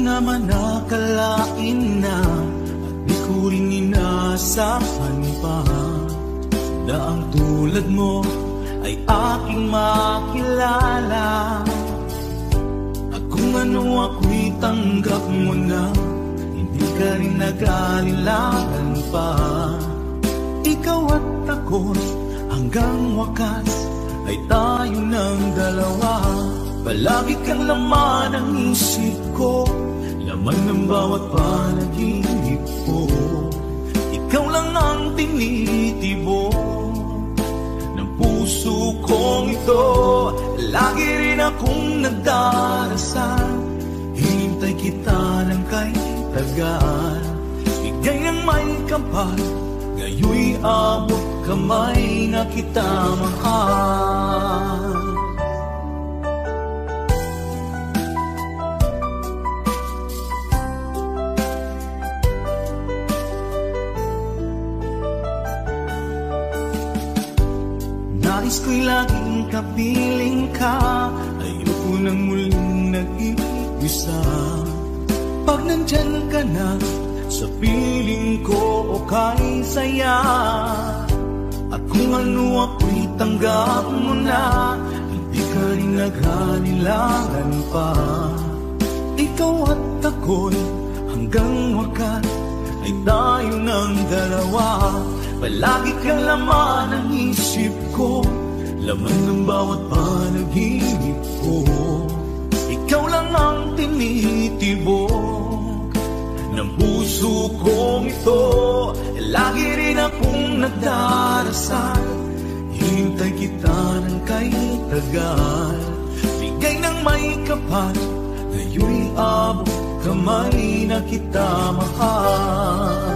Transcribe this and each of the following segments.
naman nakalain na at di ko rin inasahan pa na ang tulad mo ay aking makilala. At kung ano ako'y tanggap mo na, hindi ka rin nag-alilangan pa. Ikaw at ako hanggang wakas ay tayo ng dalawa. Palagi kang laman ng isip ko, laman ng bawat panaginip ko. Ikaw lang ang tinitibok ng puso kong ito. Lagi rin akong nagdarasal, hinintay kita ng kay tagal. Bigay ng may kapal, ngayon'y abot kamay na kita mahal. Nais ko'y laging kapiling ka, ayoko nang muling nag-iisa. Pag nandyan ka na, sa piling ko okay saya. At kung ano ako'y tanggap mo na, hindi ka rin naghalilangan pa. Ikaw at ako'y hanggang wakas ay tayo ng dalawa. Palagi kang laman ng isip ko, laman ng bawat panaginip ko. Ikaw lang ang tinitibok ng puso kong ito. Lagi rin akong nagdarasal, hinintay kita ng kay tagal. Bigay ng may kapal, ngayon'y abot kamay na kita mahal.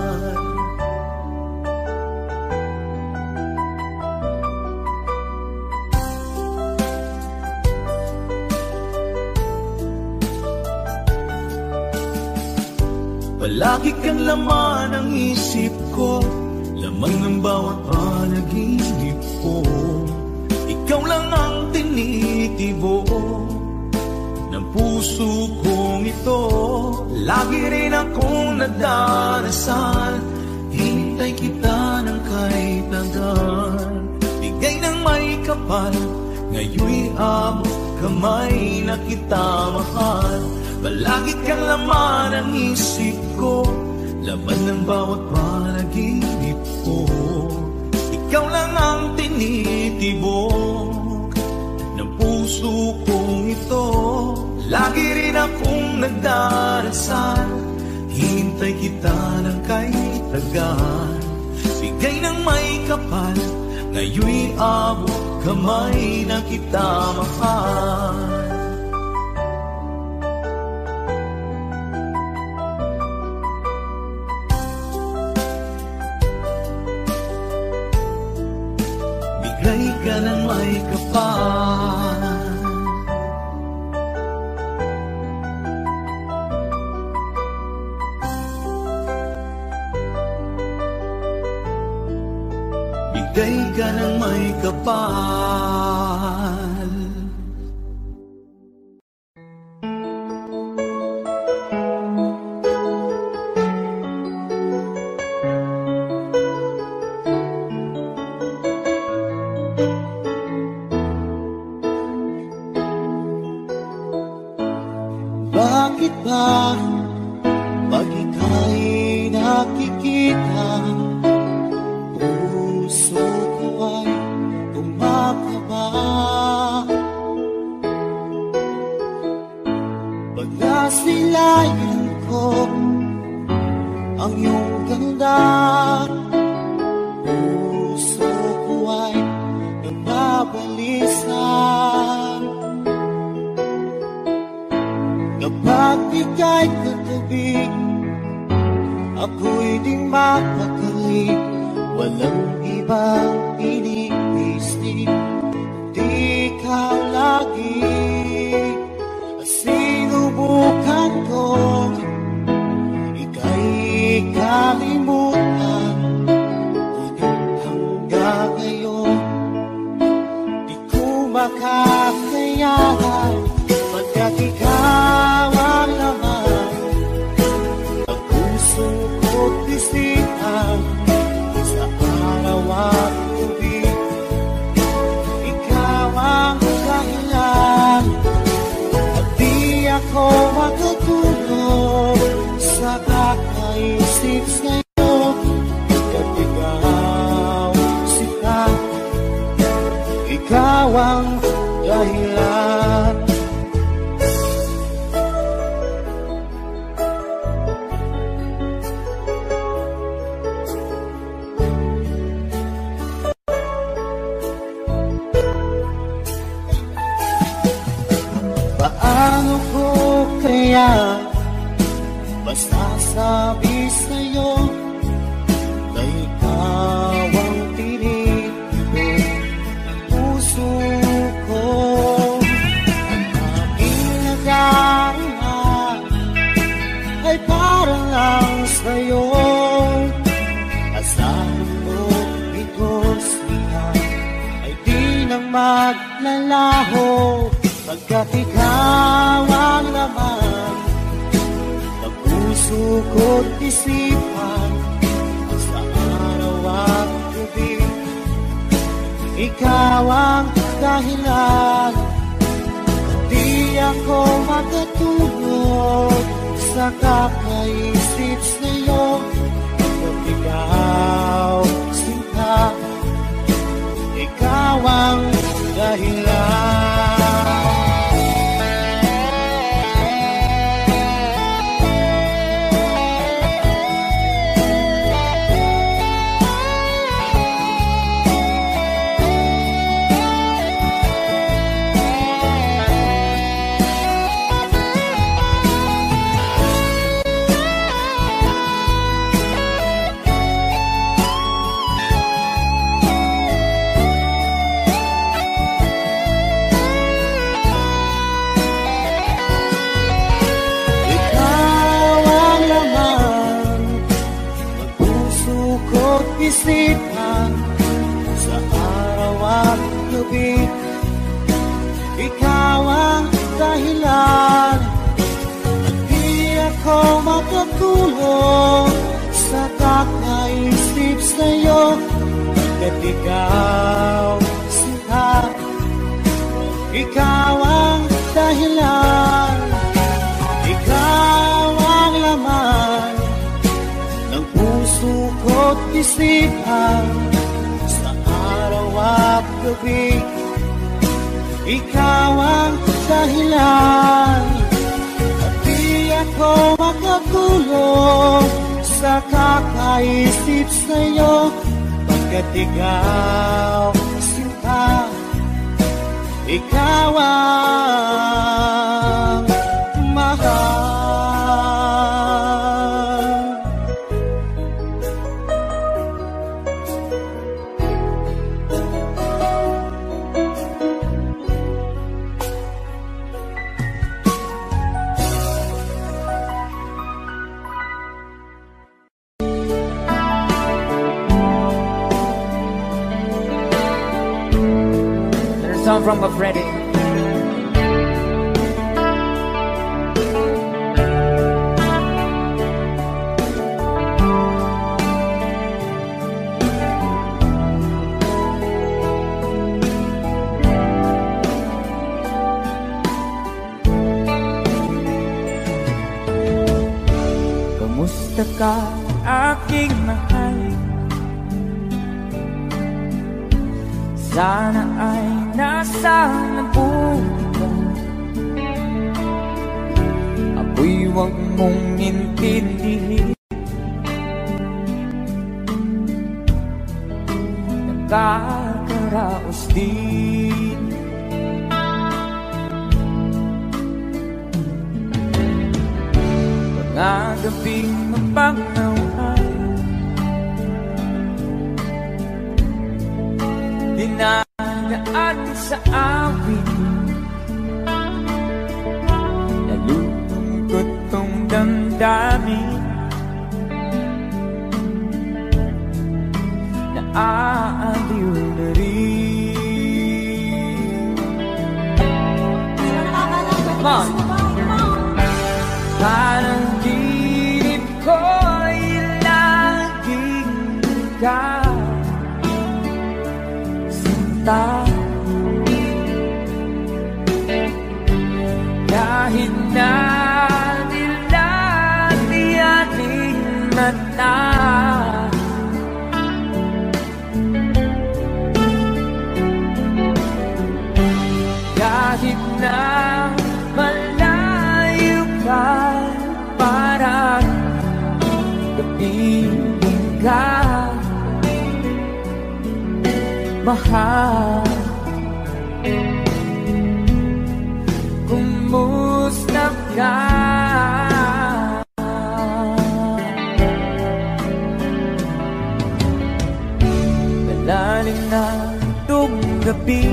Palagi kang laman ng isip ko, laman ng bawat panaginip ko. Ikaw lang ang tinitibok ng puso kong ito. Lagi rin akong nagdarasal, hinintay kita ng kay tagal. Bigay ng may kapal, ngayon'y abot kamay na kita mahal. Palagi kang laman ng isip ko, laman ng bawat panaginip ko. Ikaw lang ang tinitibok ng puso kong ito. Lagi rin akong nagdarasal, hinintay kita ng kay tagal. Bigay ng may kapal, ngayon'y abot kamay na kita mahal. Bigay ka ng may kapal, bigay ka ng may kapal. Bakit ba pag ika'y nakikita, puso ko ay kumakaba? Pag nasilayan ko ang iyong ganda, puso ko ay nababalisa. Kapag ika'y katabi, ako'y di mapakali. Walang ibang iniisip, di ikaw lagi. Sinubukan ko, ika'y kalimutan. Ngunit hanggang ngayon, di ko makakayanan. Pagkat ikaw ang laman masasabi sa'yo na ikaw ang tinitibo ng puso ko. Ang aking nadarama ay para lang sa'yo. Asahan mo ito's lihan ay di nang maglalaho, pagkat ikaw ang laman ng puso ko't isipan. Sa araw at gabi, ikaw ang dahilan. Di ako makatulog sa kakaisip sa'yo, pagkat ikaw sinta, ikaw ang dahilan. Isipan sa araw at gabi, ikaw ang dahilan. At di ako makatulog sa kakaisip sa'yo, pagkat ikaw sinta, ikaw ang dahilan. Ikaw ang laman ng puso ko't isipan sa araw at gabi, ikaw ang dahilan. At di ako makatulog sa kakaisip sa'yo, pagkat ikaw sinta, ikaw ang mahal. Song from Freddy. Kamusta ka, aking mahal? Sana ay nasa mabuti ka. Ako'y huwag mong intindihin, nakakaraos din. Mga gabing mapangaway, dinadaan sa awit, nalulungkot kong damdamin, naaaliw na rin. Parang ginip ko'y laging ikaw sinta, kahit na nilati ating mata, kahit na malayo ka, parang kapiling ka, mahal. Kumusta ka? gabi,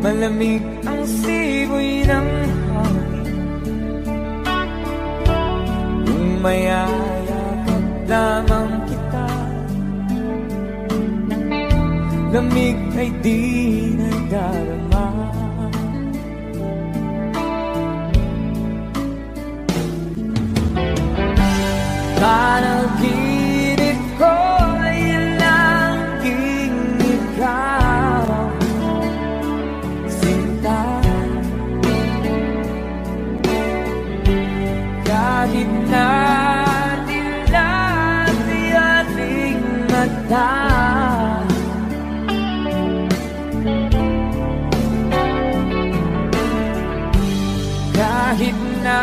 malamig ang simoy ng hangin. Kung mayayakap lamang kita, lamig ay di nadarama. Panaginip ko ay laging ikaw, sinta. Kahit na dilati ating mata, kahit na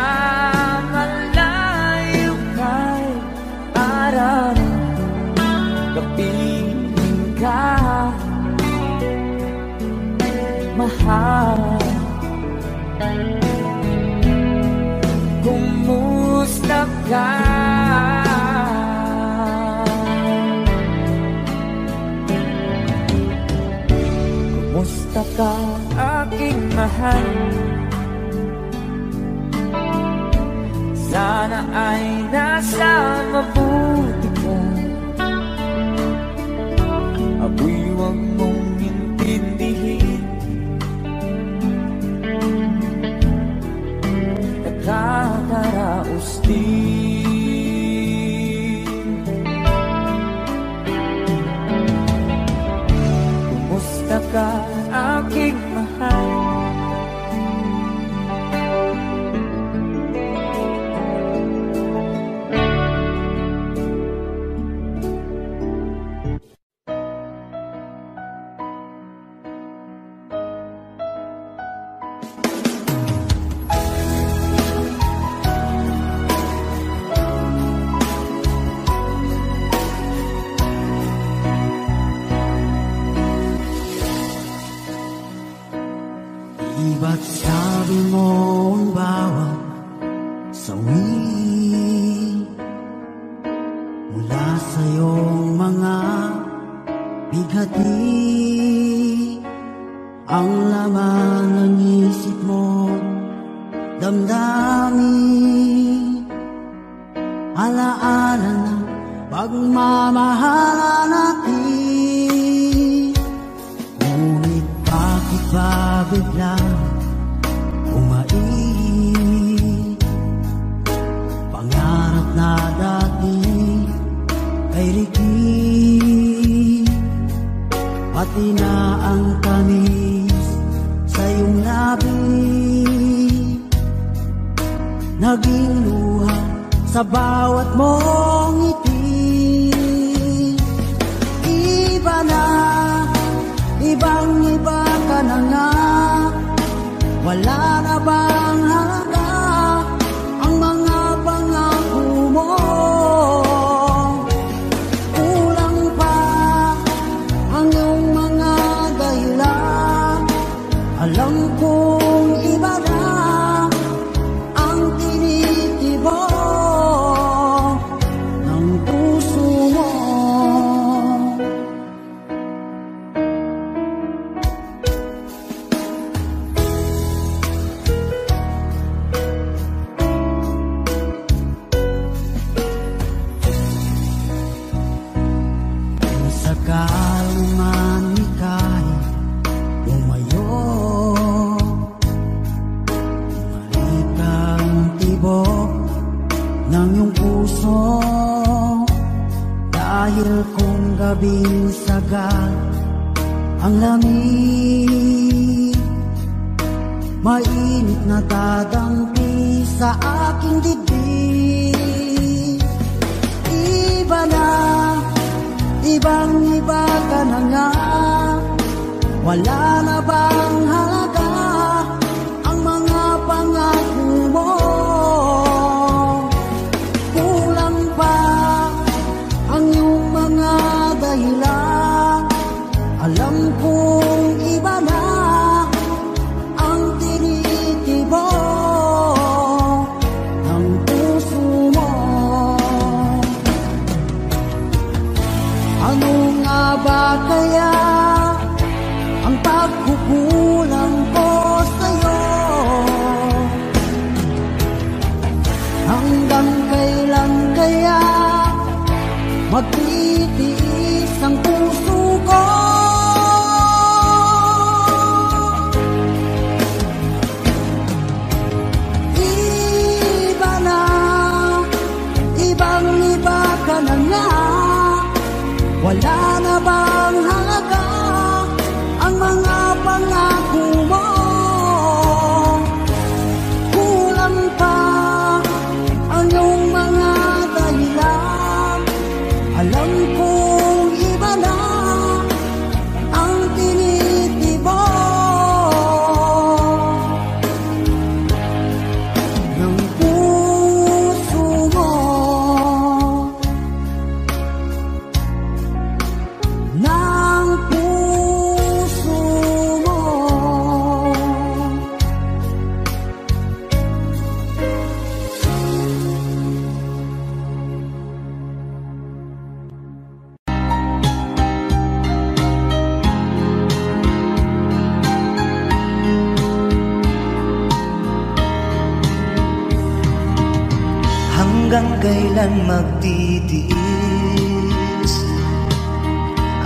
malayo kay araw, kapiling ka, mahal. Kumusta ka? Kumusta ka, aking mahal? Sana ay nasa mabuti ka. Ako'y huwag mong intindihin, nakakaraos din. Kumusta ka, aking mahal? Ba't sabi mo ang bawat sawi mula sa iyong mga bighati, ang laman ng isip mo, damdamin, alaala ng pagmamahalan natin. Ngunit bakit ba biglang pangarap na dati ay ligid, pati na ang tamis sa iyong labi, naging luha sa bawat mong ngiti. Iba na, ibang-iba ka na nga, wala na bang halaga ang mga pangako mo? Kulang pa ang iyong mga dahilan. Alam kong iba na ang tinitibok ng puso mo. Kaluman ika'y lumayo, bumalik ang tibok ng iyong puso. Dahil kung gabing sagat ang lamig, mainit na dadampi sa aking dibdib. Iba na, ibang-iba ka na nga, wala na bang halaga ang mga pangako mo? Kulang pa ang iyong mga dahilan. Alam kong iba na ang tinitibok ng puso mo. Anong Wala na bang halaga ang mga pangako mo? Kulang pa ang iyong mga dahilan. Alam kong iba na ang tinitibo ng puso mo. Ng puso mo. Hanggang kailan magtitiis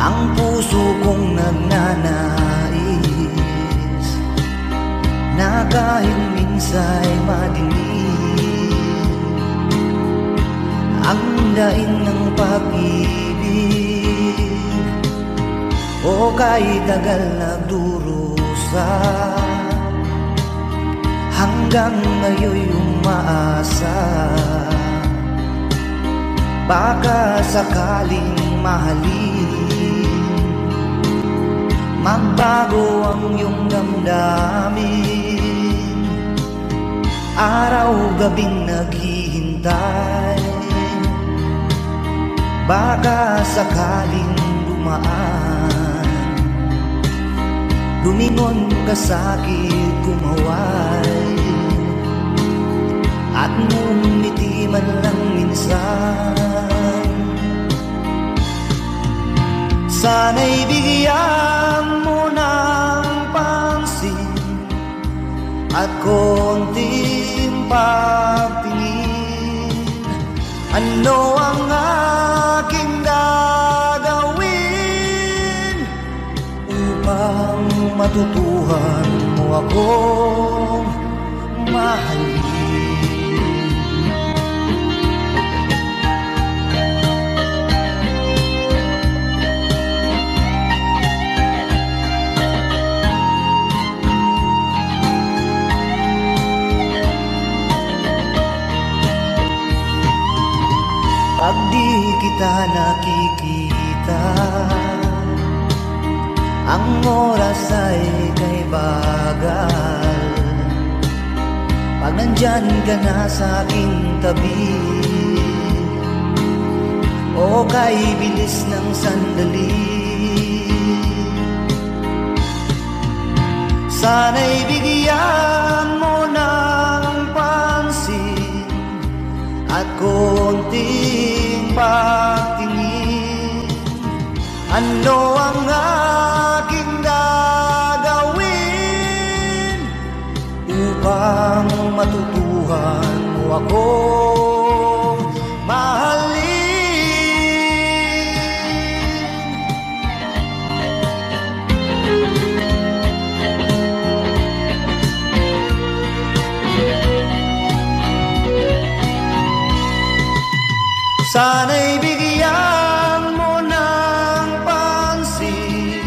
ang puso kong nagnanais na kahit minsa'y madilim ang daing ng pag-ibig o kahit tagal nagdurusa hanggang ngayon'y umaasa baka sakaling mahalin magbago ang iyong damdamin. Araw-gabing naghihintay baka sakaling dumaan lumingon ka sa'kin kumaway at ngumiti man lang minsan. Sana'y bigyan mo ng pansin at konting pagtingin. Ano ang aking gagawin upang matutuhan mo akong mahalin? Pag di kita nakikita, ang oras ay kay bagal. Pag nandyan ka na sa aking tabi, o kay bilis ng sandali, sana'y bigyan mo ng pansin at konting pagtingin. Ano ang aking gagawin upang matutuhan mo akong mahalin? Sana'y bigyan mo ng pansin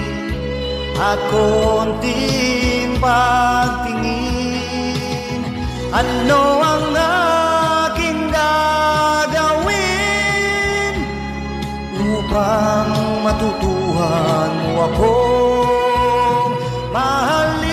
at konting pagtingin. Ano ang aking gagawin upang matutuhan mo akong mahalin?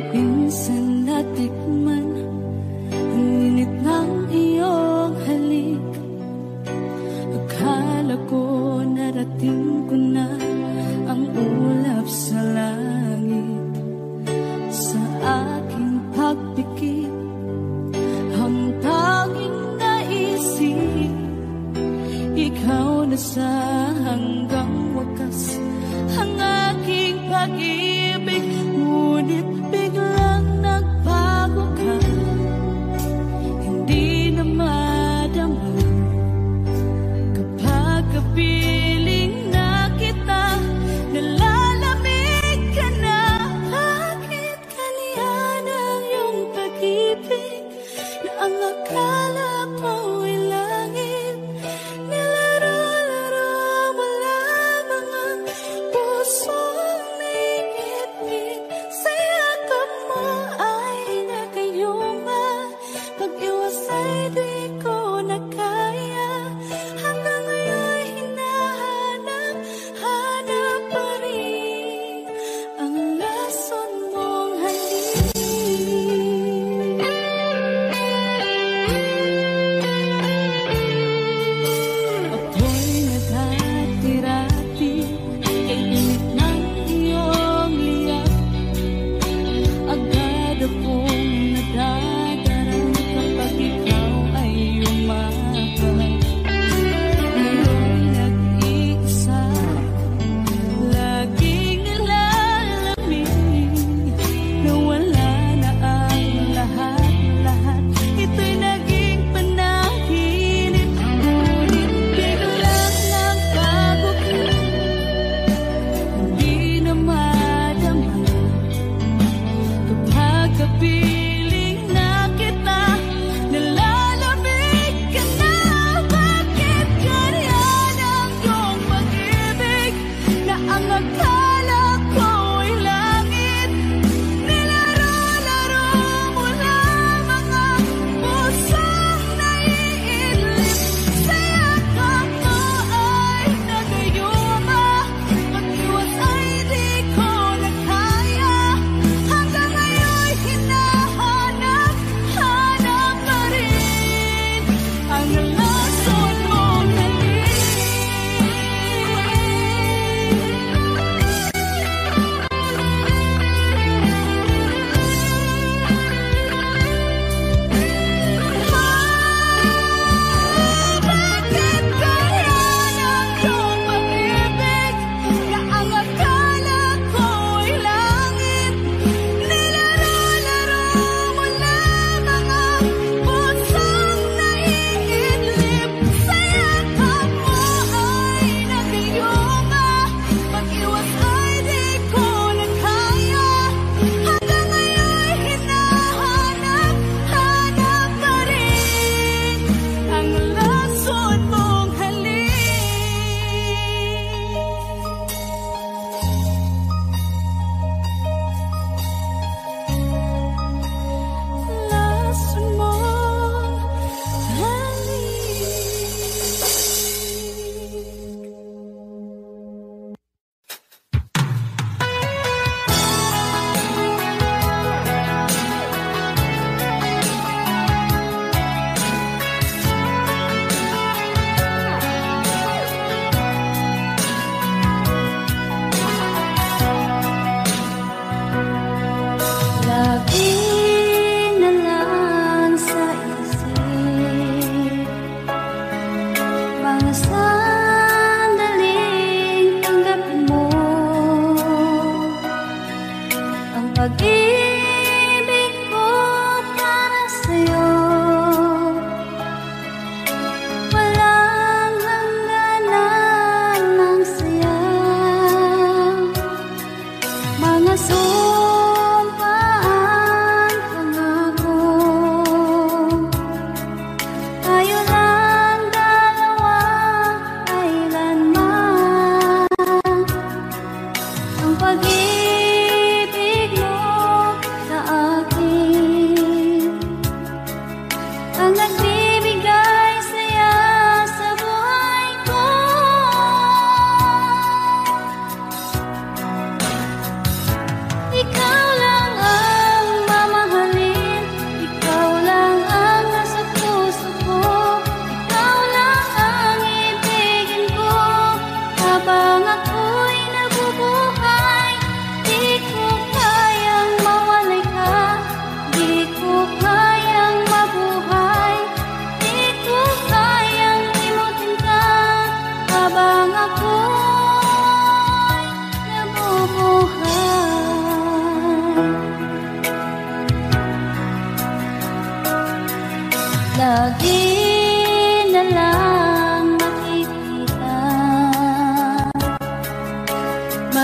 Minsan natikman ang init ng iyong halik. Akala ko narating ko na ang ulap sa langit. Sa aking pagpikit, ang tanging naisip, ikaw na sa hanggang wakas ang aking pag-ibig. Ngunit biglang nagbago ka,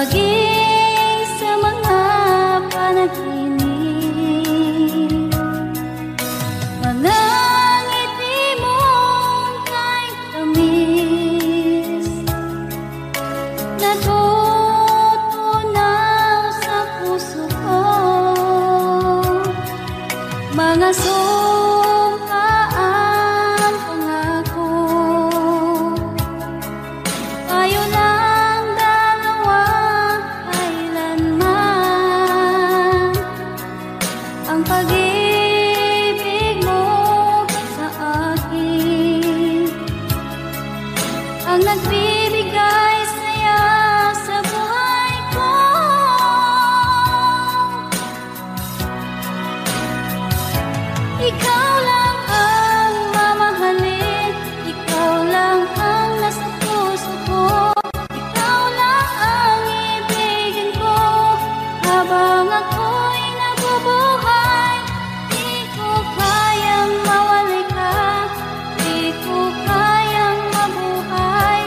maging sa mga panaginip. Mga ngiti mong kay tamis, natutunaw sa puso ko. Mga sumpaang pangako, tayo lang dalawa kailanman. Ang pag-ibig mo sa akin ang nagbibigay saya sa buhay ko. Ikaw lang ang mamahalin, ikaw lang ang nasa puso ko. Ikaw lang ang ibigin ko habang ako'y nabubuhay. Di ko kayang mawalay ka, di ko kayang mabuhay,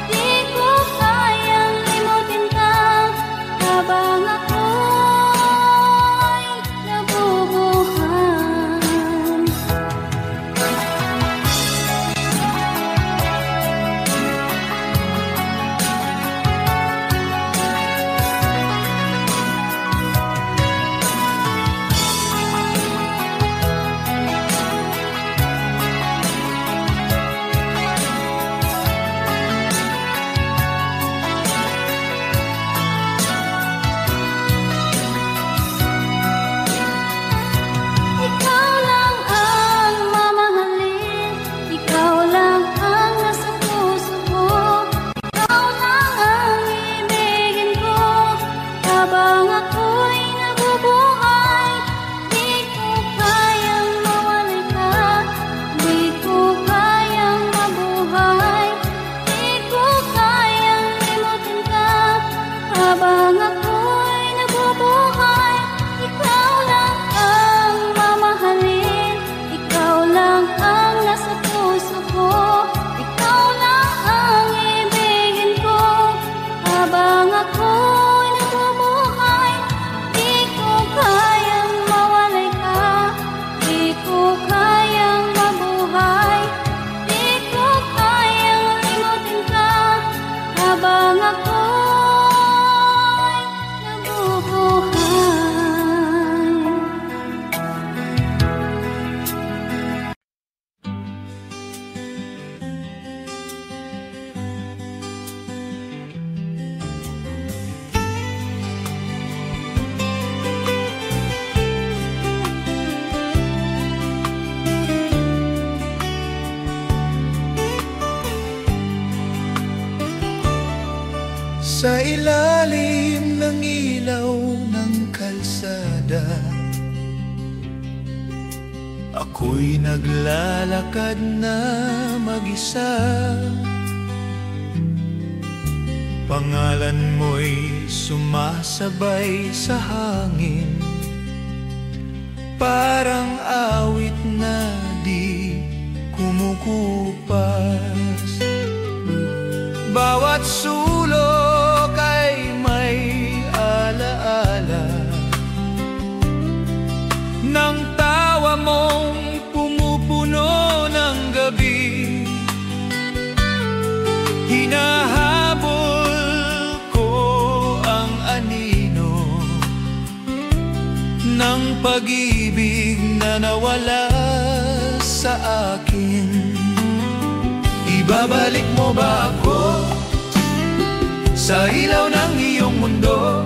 di ko kayang limutin ka habang ako'y nabubuhay. Ikaw lang ang mamahalin, ikaw lang ang nasa puso ko. Ikaw lang ang ibigin ko habang ako'y nabubuhay. Di ko kayang mawalay ka, di ko kayang mabuhay, di ko kayang limutin ka habang ako'y nabubuhay. Ikaw lang ang mamahalin, ikaw lang ang nasa puso ko. Ikaw lang ang ibigin ko habang ako'y nabubuhay. Di ko kayang mawalay ka, di ko kayang mabuhay, di ko kayang limutin ka habang ako'y nabubuhay. Sa ilalim ng ilaw ng kalsada, ako'y naglalakad na mag-isa. Pangalan mo'y sumasabay sa hangin, parang awit na di kumukupas. Bawat sulok ay may alaala ng tawa mong pumupuno ng gabi. Hinahabol ko ang anino ng pag-ibig na nawala sa akin. Ibabalik mo ba ako sa ilaw ng iyong mundo,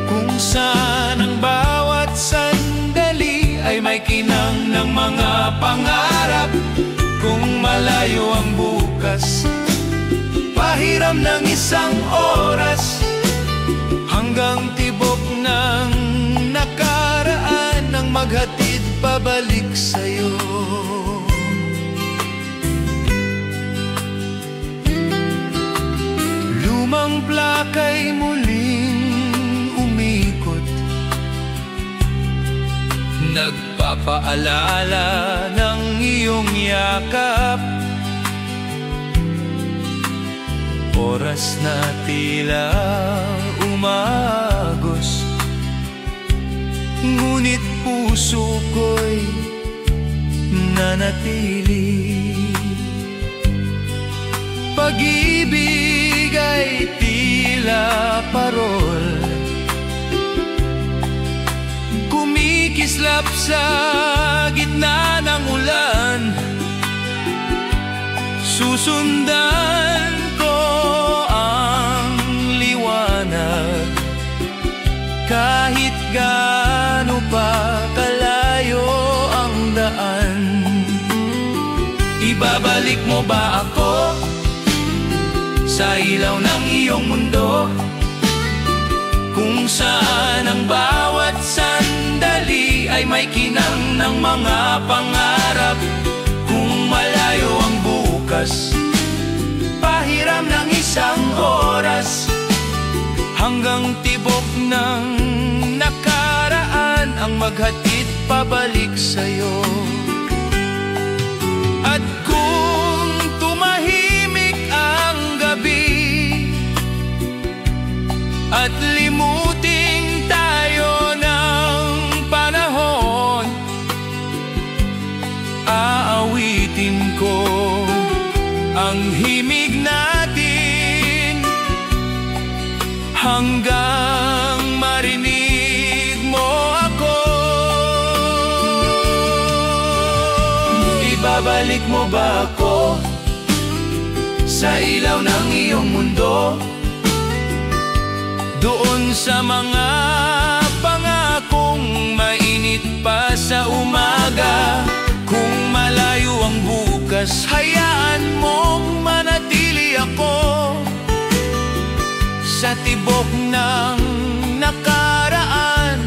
kung saan ang bawat sandali ay may kinang ng mga pangarap? Kung malayo ang bukas, pahiram ng isang oras, hanggang tibok ng nakaraan ang maghatid pabalik sa'yo. Lumang plaka'y muling umikot, nagpapaalala ng iyong yakap. Oras na tila umagos, ngunit puso ko'y nanatili. Pag-ibig ay tila parol, kumikislap sa gitna ng ulan. Susundan ko ang liwanag, kahit gaano pa kalayo ang daan. Ibabalik mo ba ako sa ilaw ng iyong mundo, kung saan ang bawat sandali ay may kinang ng mga pangarap? Kung malayo ang bukas, pahiram ng isang oras, hanggang tibok ng nakaraan ang maghatid pabalik sa'yo. At kung tumahimik ang gabi at limuting tayo ng panahon, aawitin ko ang himig natin hanggang marinig mo ako. Ibabalik mo ba ako sa ilaw ng iyong mundo, doon sa mga pangakong mainit pa sa umaga? Kung malayo ang bukas, hayaan mong manatili ako sa tibok ng nakaraan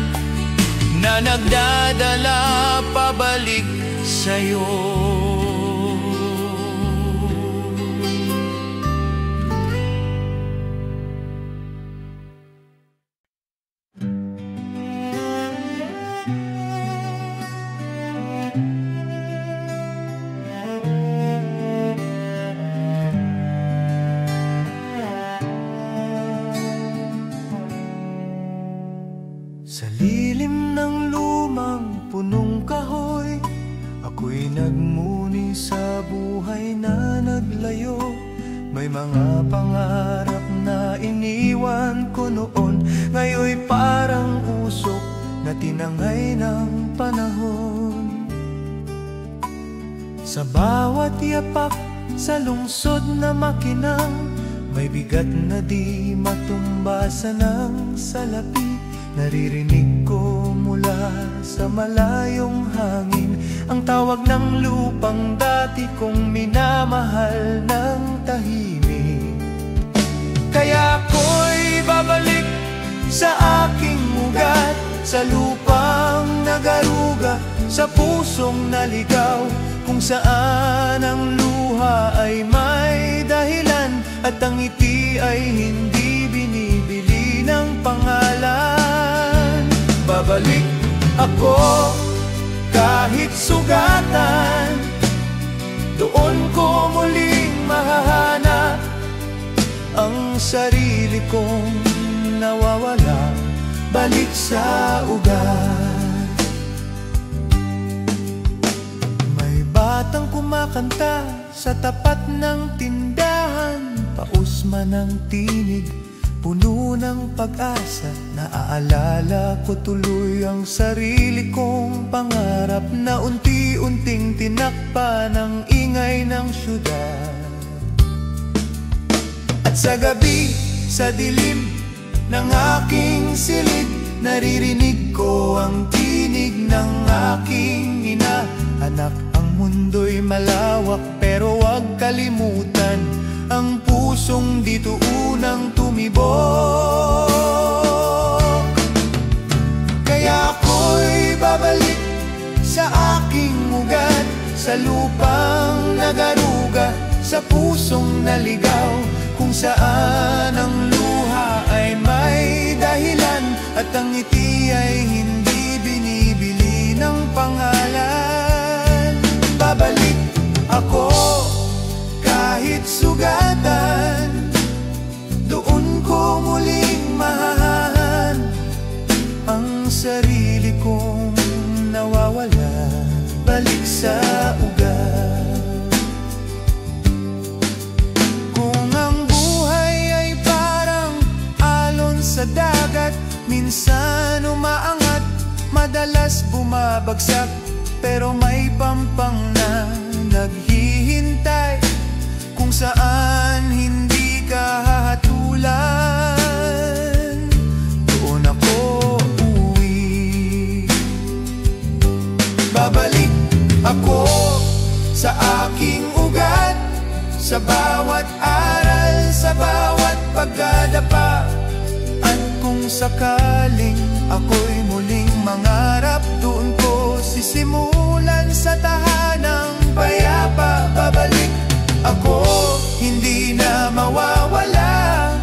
na nagdadala pabalik sa'yo. Sa lilim ng lumang punong kahoy, ako'y nagmuni sa buhay na naglayo. May mga pangarap na iniwan ko noon, ngayon'y parang usok na tinangay ng panahon. Sa bawat yapak sa lungsod na makinang, may bigat na di matumbasan ng salapi. Naririnig ko mula sa malayong hangin ang tawag ng lupang dati kong minamahal ng tahimik. Kaya ako'y babalik sa aking ugat, sa lupang nagaruga, sa pusong naligaw, kung saan ang luha ay may dahilan at ang ngiti ay hindi binibili ng pangalan. Babalik ako kahit sugatan, doon ko muling mahahanap ang sarili kong nawawala, balik sa ugat. May batang kumakanta sa tapat ng tindahan, pausman ng tinig, puno ng pag-asa. Naaalala ko tuloy ang sarili kong pangarap na unti-unting tinakpa ng ingay ng syudad. At sa gabi, sa dilim ng aking silid, naririnig ko ang tinig ng aking ina. Anak, ang mundo'y malawak, pero huwag kalimutan ang pusong dito unang tumibok. Kaya ako'y babalik sa aking ugat, sa lupang nagaruga, sa pusong naligaw, kung saan ang luha ay may dahilan at ang ngiti ay hindi binibili ng pangalan. Babalik ako kahit sugatan, Minsan umaangat, madalas bumabagsak, pero may pampang na naghihintay kung saan hindi ka hahatulan. Doon ako uuwi. Babalik ako sa aking ugat, sa bawat aral, sa bawat pagdadapa. At kung sakaling ako'y muling mangarap, doon ko sisimulan sa tahanang payapa. Babalik ako, hindi na mawawala.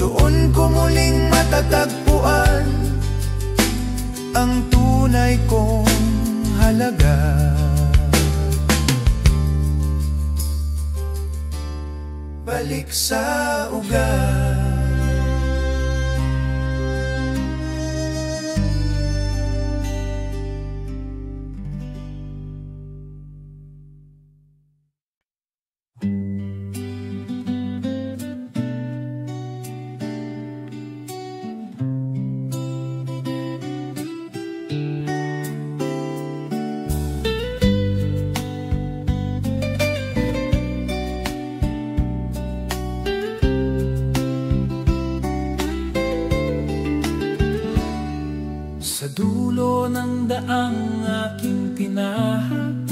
Doon ko muling matatagpuan ang tunay kong halaga. Balik sa ugat. Sa dulo ng daang aking tinahak,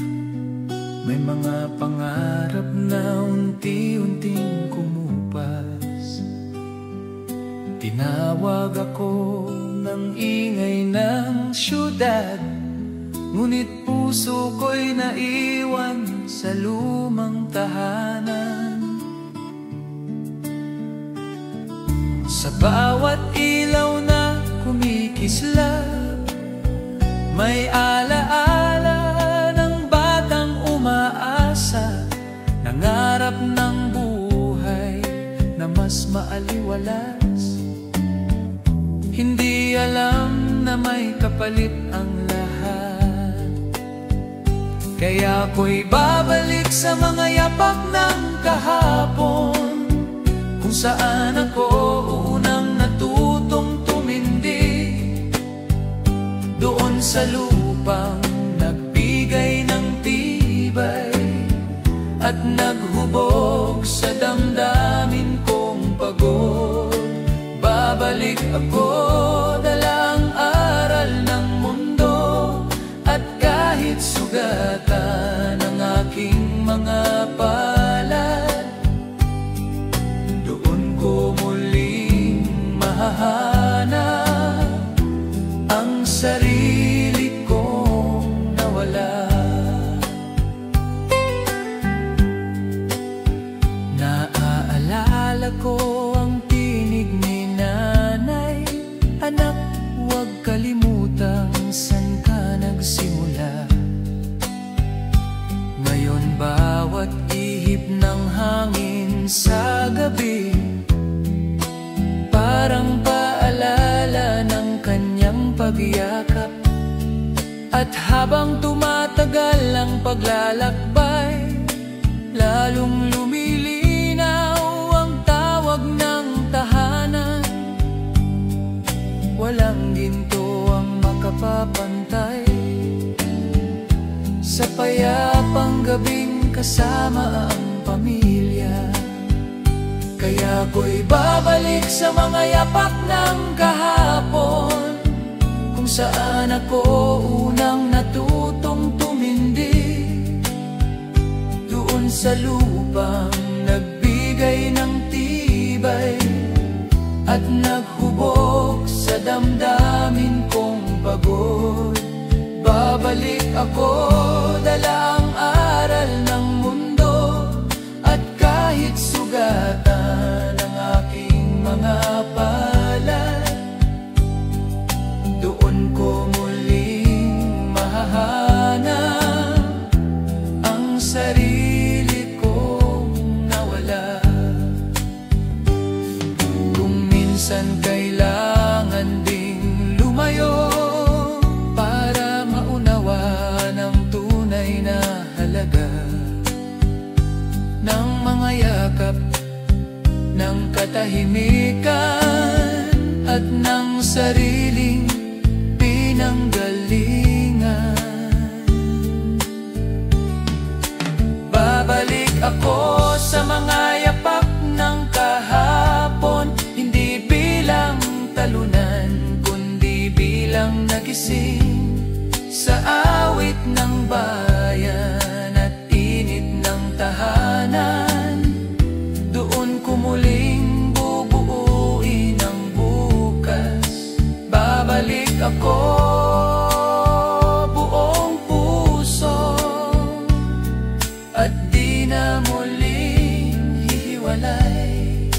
may mga pangarap na unti-unting kumupas. Tinawag ako ng ingay ng syudad, ngunit puso ko'y naiwan sa lumang tahanan. Sa bawat ilaw na kumikislap, may alaala ng batang umaasa, nangarap ng buhay na mas maaliwalas. Hindi alam na may kapalit ang lahat, kaya ako'y babalik sa mga yapak ng kahapon, kung saan ako unang natutong tumindig. Doon sa lupang nagbigay ng tibay at naghubog sa damdamin kong pagod. Babalik ako, dalang aral ng mundo, at kahit sugatan ng aking mga palad, doon ko muling mahahanap ang sarili kong nawala. Naaalala ko ang tinig ni nanay, anak, huwag kalimutang san ka nagsimula. Ngayon bawat ihip ng hangin sa gabi, parang paalala ng kanyang pagyakap. At habang tumatagal ang paglalakbay, lalong lumilinaw ang tawag ng tahanan. Walang ginto ang makapapantay sa payapang gabing kasama ang pamilya. Kaya ako'y babalik sa mga yapak ng kahapon, kung saan ako unang natutong tumindig. Doon sa lupang nagbigay ng tibay at naghubog sa damdamin kong pagod. Babalik ako, dala ang aral ng mundo, at kahit sugatan ng aking mga palad, doon ko muling mahahanap ang sarili kong nawala. Kung minsan kailangan ding lumayo para maunawa ng tunay na halaga ng mga yakap ng katahimikan at ng sariling pinanggalingan. Babalik ako sa mga yapak ng kahapon, hindi bilang talunan, kundi bilang nagising sa awit ng bayan at init ng tahanan. Doon ko muling bubuuin ang bukas. Babalik ako buong puso at di na muling hihiwalay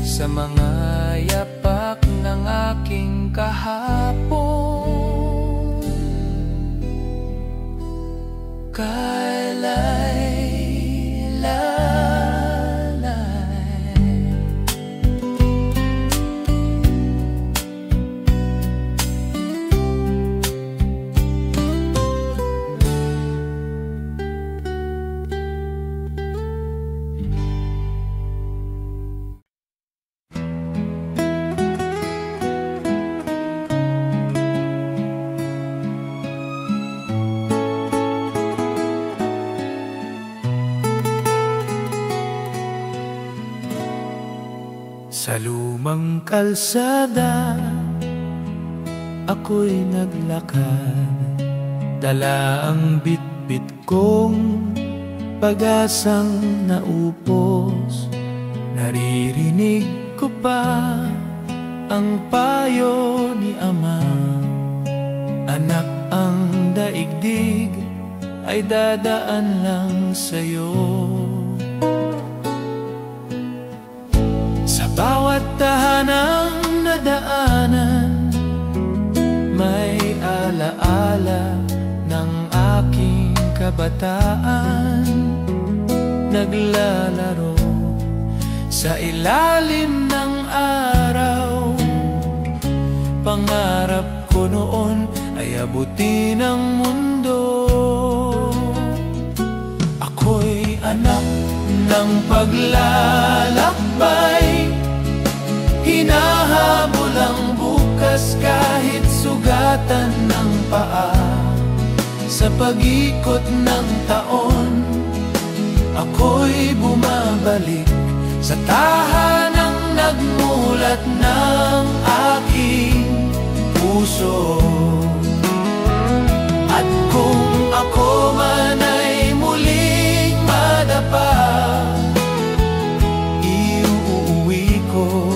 sa mga yapak ng aking kahapon. Sa lumang kalsada ako'y naglakad, dala ang bitbit kong pag-asang naupos. Naririnig ko pa ang payo ni Ama, anak, ang daigdig ay dadaan lang sa'yo. Sa bawat tahanang nadaanan, may alaala ng aking kabataan. Naglalaro sa ilalim ng araw, pangarap ko noon ay abutin ang mundo. Ako'y anak ng paglalakbay, hinahabol ang bukas kahit sugatan ng paa. Sa pag-ikot ng taon, ako'y bumabalik sa tahanang nagmulat ng aking puso. At kung ako man ay muling madapa, iuuwi ko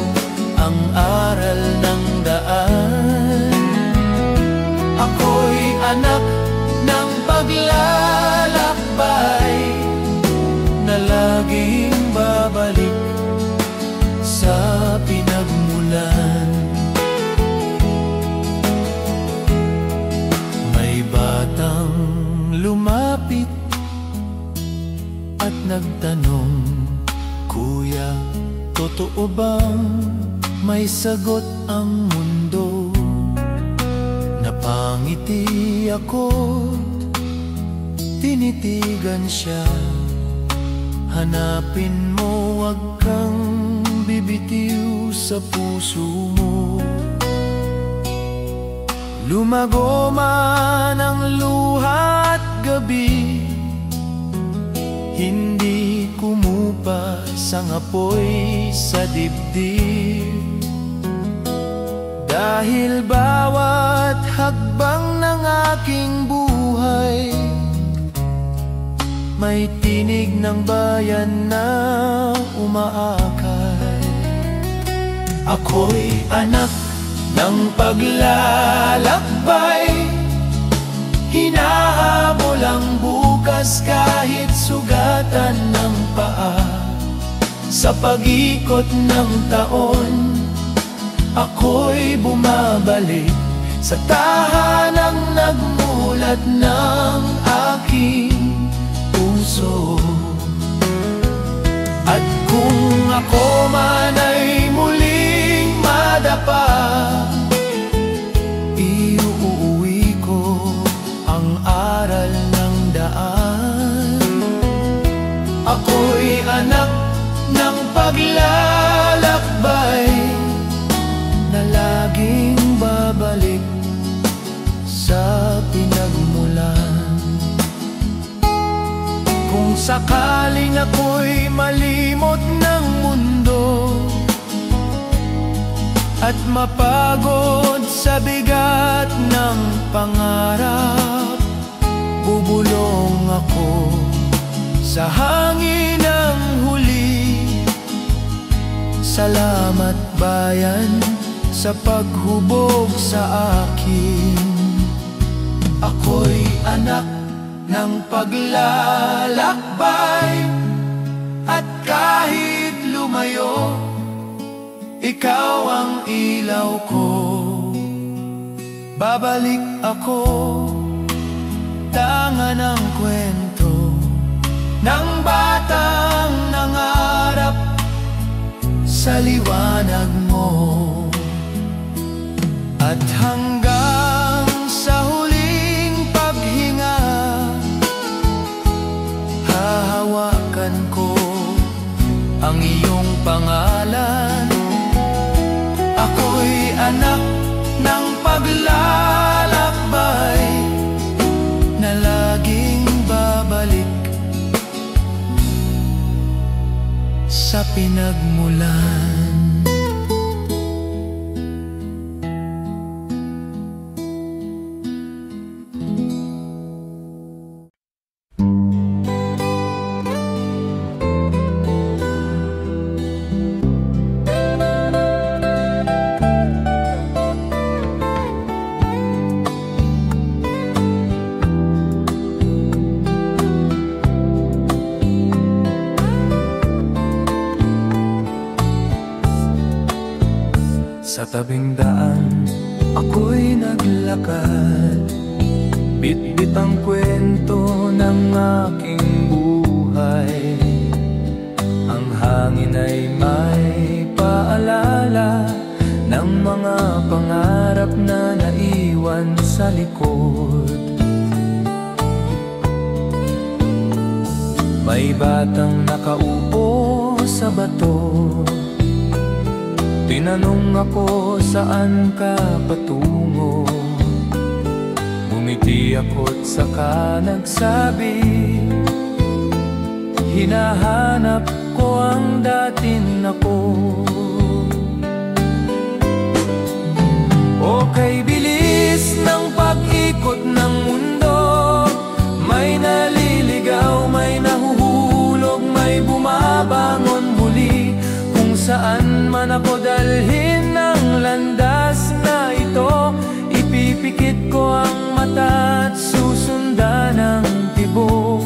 ang aral ng daan. Ako'y anak ng paglalakbay na laging babalik sa pinagmulan. May batang lumapit at nagtanong, Kuya, totoo bang may sagot ang mundo? Napangiti ako, tinitigan siya. Hanapin mo, wag kang bibitiw sa puso mo. Lumago man ang luha at gabi, hindi kumupas ang apoy sa dibdib. Dahil bawat hakbang ng aking buhay, may tinig ng bayan na umaakay. Ako'y anak ng paglalakbay, hinahabol ang bukas kahit sugatan ng paa. Sa pag-ikot ng taon, ako'y bumabalik sa tahanang nagmulat ng aking puso. At kung ako man ay muling madapa, iuuwi ko ang aral ng daan. Ako'y anak ng paglalakbay sakaling ako'y malimot ng mundo at mapagod sa bigat ng pangarap, bubulong ako sa hangin ng huli. Salamat bayan sa paghubog sa akin. Ako'y anak ng paglalakbay, at kahit lumayo, ikaw ang ilaw ko. Babalik ako, tanga ng kwento ng batang nangarap sa liwanag mo. At hanggang sa huling paghinga, hahawakan ko ang iyong pangalan. Ako'y anak ng paglalakbay na laging babalik sa pinagmulan. Sa tabing daan, ako'y naglakad, bit-bit ang kwento ng aking buhay. Ang hangin ay may paalala ng mga pangarap na naiwan sa likod. May batang nakaupo sa bato, tinanong ako saan ka patungo. Bumiti ako't saka nagsabi, hinahanap ko ang dating ako. O kay bilis ng pag-ikot ng mundo, may naliligaw, may nahuhulog, may bumabangon muli. Kung saan man ako dalhin ng landas na ito, ipipikit ko ang mata at susundan ang tibok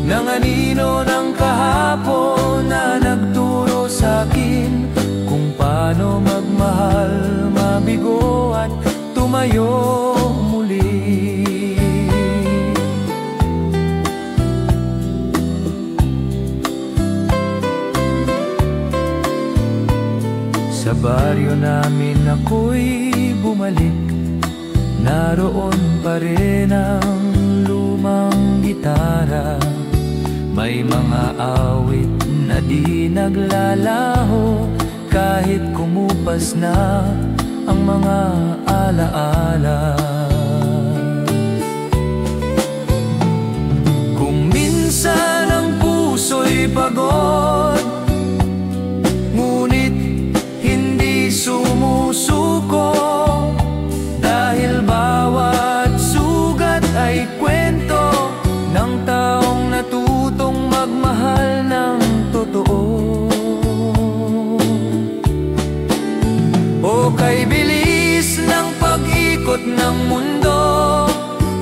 ng anino ng kahapon na nagturo sa'kin kung paano magmahal, mabigo at tumayo muli. Sa baryo namin ako'y bumalik, naroon pa rin ang lumang gitara. May mga awit na di naglalaho, kahit kumupas na ang mga alaala. Kung minsan ang puso'y pagod, ngunit hindi sumusuko, dahil bawat sugat ay kwento ng taong natutong magmahal ng totoo. O kay bilis ng pag-ikot ng mundo,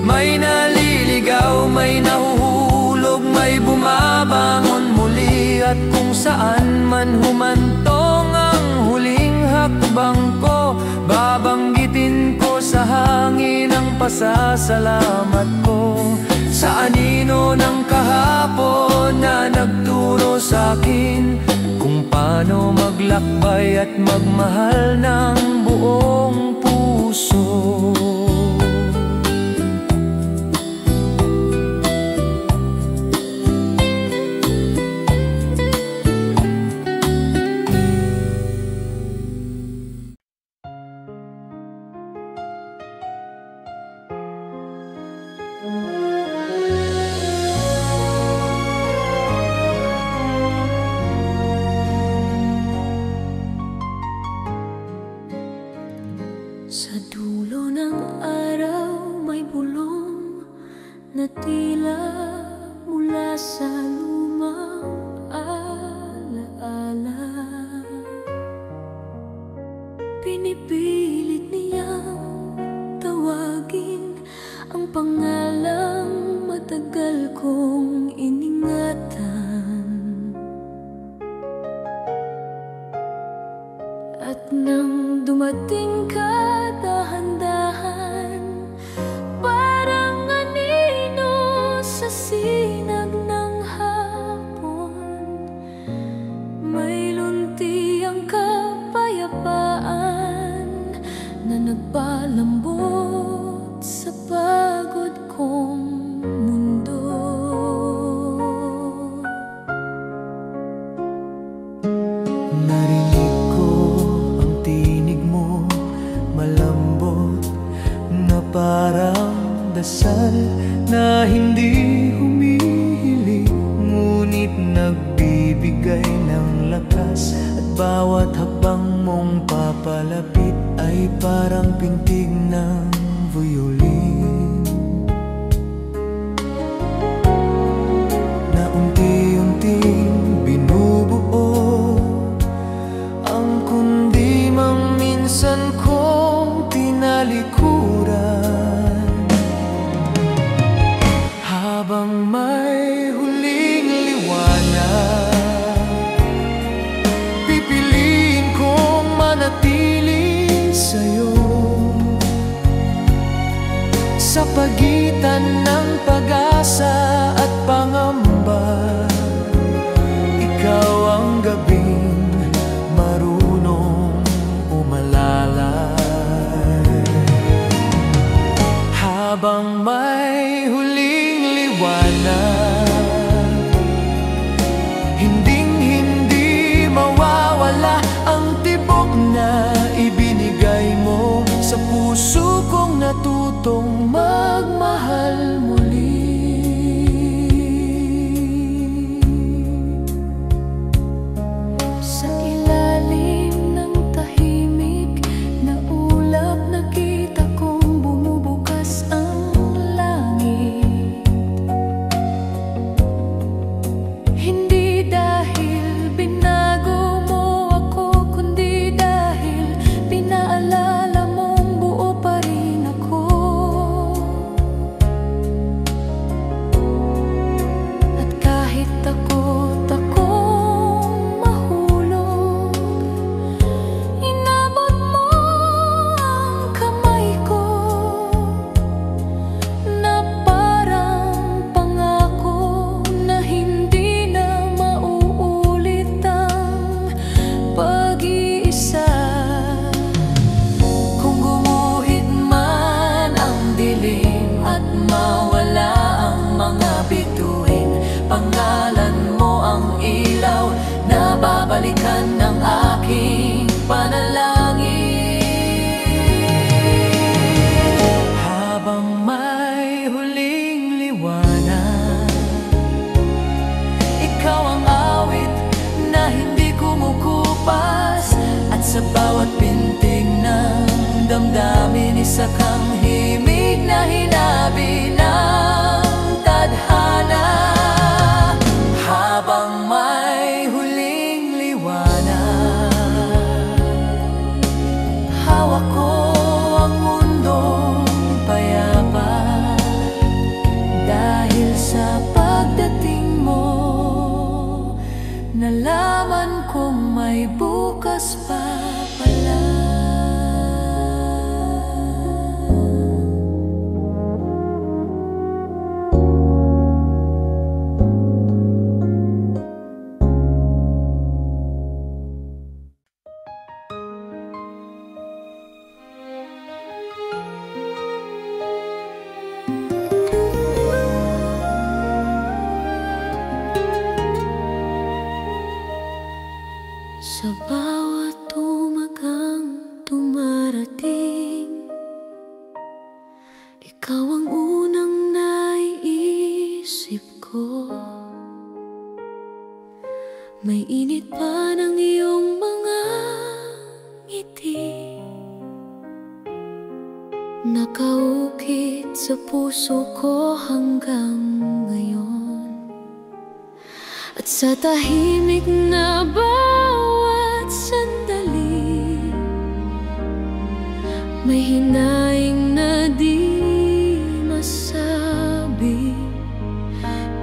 may naliligaw, may nahuhulog, may bumabangon muli. At kung saan man humantong ang huling hakbang ko, babanggitin ko sa hangin ang pasasalamat ko sa anino ng kahapon na nagturo sa'kin kung paano maglakbay at magmahal ng buong puso. tila mula sa lumang alaala. Pinipilit niyang tawagin ang pangalang matagal kong iningatan. At nang dumating ka dahan-dahan, parang anino sa sinag ng hapon, may lunti ang kapayapaan na nagpalambot sa pagod kong mundo. Narinig ko ang tinig mo, malambot na parang dasal na hindi humihiling, ngunit nagbibigay ng lakas. At bawat hakbang mong papalapit ay parang pintig ng violin na unti-unting binubuo ang kundi mang minsan kong tinalikuran. Habang may huling liwanag, pipiliin kong manatili sa'yo sa pagitan ng pag-asa at pangamba. Ikaw ang gabing marunong umalalay. Habang may huling liwanag, hinding-hindi mawawala ang tibok na ibinigay mo sa puso kong natutong magmahal muli. Sa ilalim ng tahimik na ulap, nakita kong bumubukas ang langit. Hindi dahil binago mo ako, kundi dahil pinaalala mong buo pa rin ako. At kahit takot akong mahulog, inabot mo ang kamay ko na parang pangako na hindi na mauulit ang pag-iisa. Kung gumuhit man ang dilim at mawala ang mga bituin, pangalan mo ang ilaw na babalikan ng aking panalangin. Habang may huling liwanag, ikaw ang awit na hindi kumukupas, at sa bawat pintig ng damdamin, isa kang himig na hinabi ng tadhana. Habang may huling liwanag, hawak ko ang mundong payapa, dahil sa pagdating mo, nalaman kong may bukas pa pala. Sa bawat umagang dumarating, ikaw ang unang naiisip ko. May init pa ng iyong mga ngiti, nakaukit sa puso ko hanggang ngayon. At sa tahimik na bawat sandali, may hinaing na di masabi.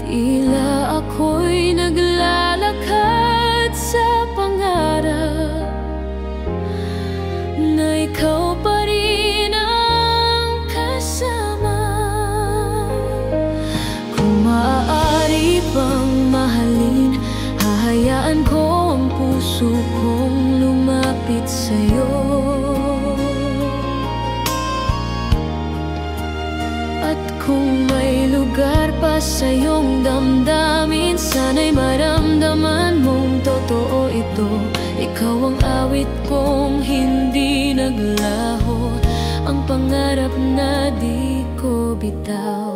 Tila ako'y naglalakad sa pangarap na ikaw pa rin ang kasama. Kung maaari pang mahalin, hahayaan ko ang puso kong lumapit sa'yo. At kung may lugar pa sa iyong damdamin, sana'y maramdaman mong totoo ito. Ikaw ang awit kong hindi naglaho, ang pangarap na di ko bitaw.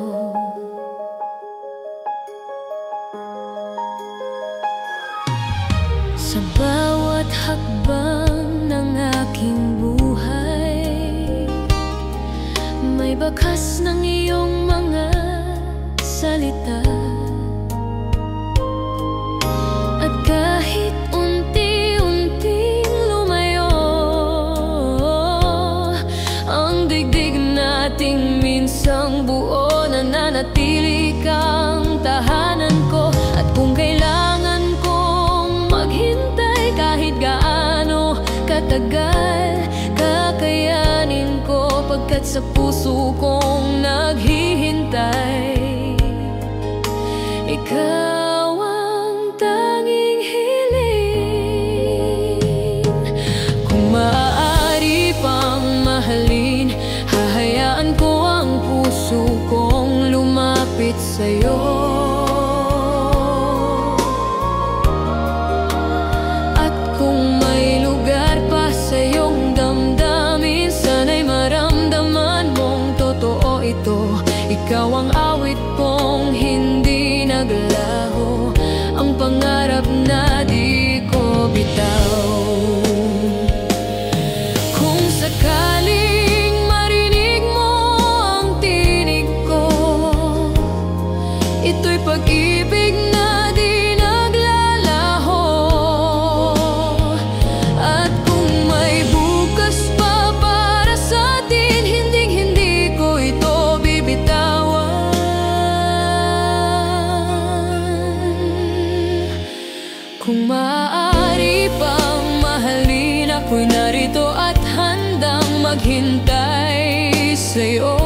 Sa bawat hakbang ng aking buhay, may bakas ng iyong mga salita. At kahit unti-unting lumayo ang digdig nating minsang buo, nananatili kang tahanan ko. At kung kailangan kong maghintay kahit gaano katagal, kakayanin ko pagkat sa puso kong naghihintay. Ikaw ang tanging hiling. Kung maaari pang mahalin, hahayaan ko ang puso kong lumapit sa'yo. At kung may lugar pa sa iyong damdamin, sana'y maramdaman mong totoo ito. Ikaw ang awit kong hindi naglaho, ang pangarap na di ko bitaw. Kung sakaling marinig mo ang tinig ko, ito'y pag-ibig na di naglalaho. At kung may bukas pa para sa atin, hinding-hindi ko ito bibitawan. Kung maaari pang mahalin, ako'y narito at handang maghintay sa'yo.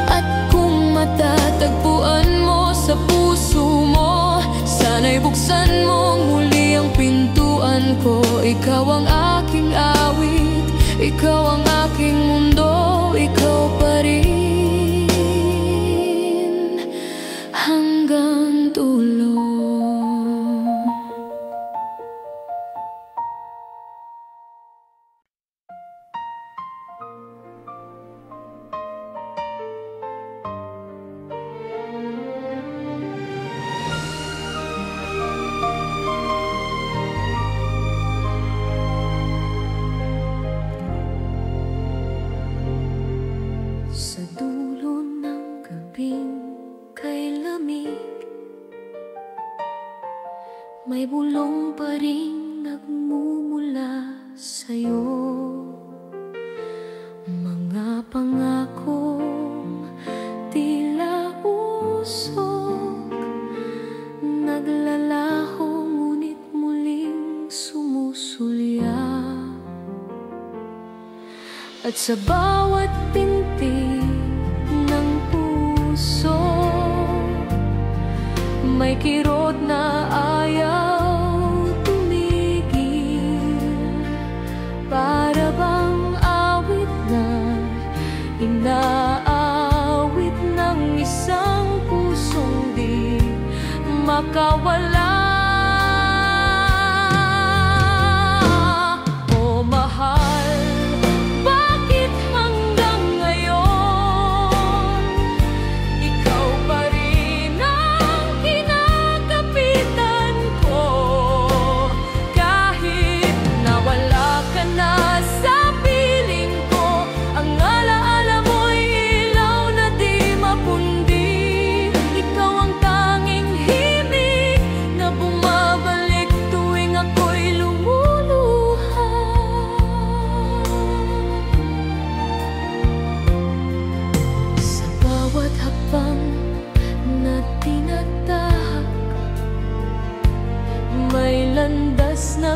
At kung matatagpuan mo sa puso mo, sana'y buksan mo muli ang pintuan ko. Ikaw ang aking awit, ikaw ang aking mundo, ikaw pa rin hanggang dulo. Sa dulo ng gabing kay lamig, may bulong pa rin nagmumula sa'yo. Mga pangakong tila usok, naglalaho ngunit muling sumusulya. At sa bawat pintig ng puso, may kirot na ayaw tumigil. Para bang awit na inaawit ng isang pusong di makawala. O mahal, bakit hanggang ngayon ikaw pa rin ang kinakapitan ko? Kahit nawala ka na sa piling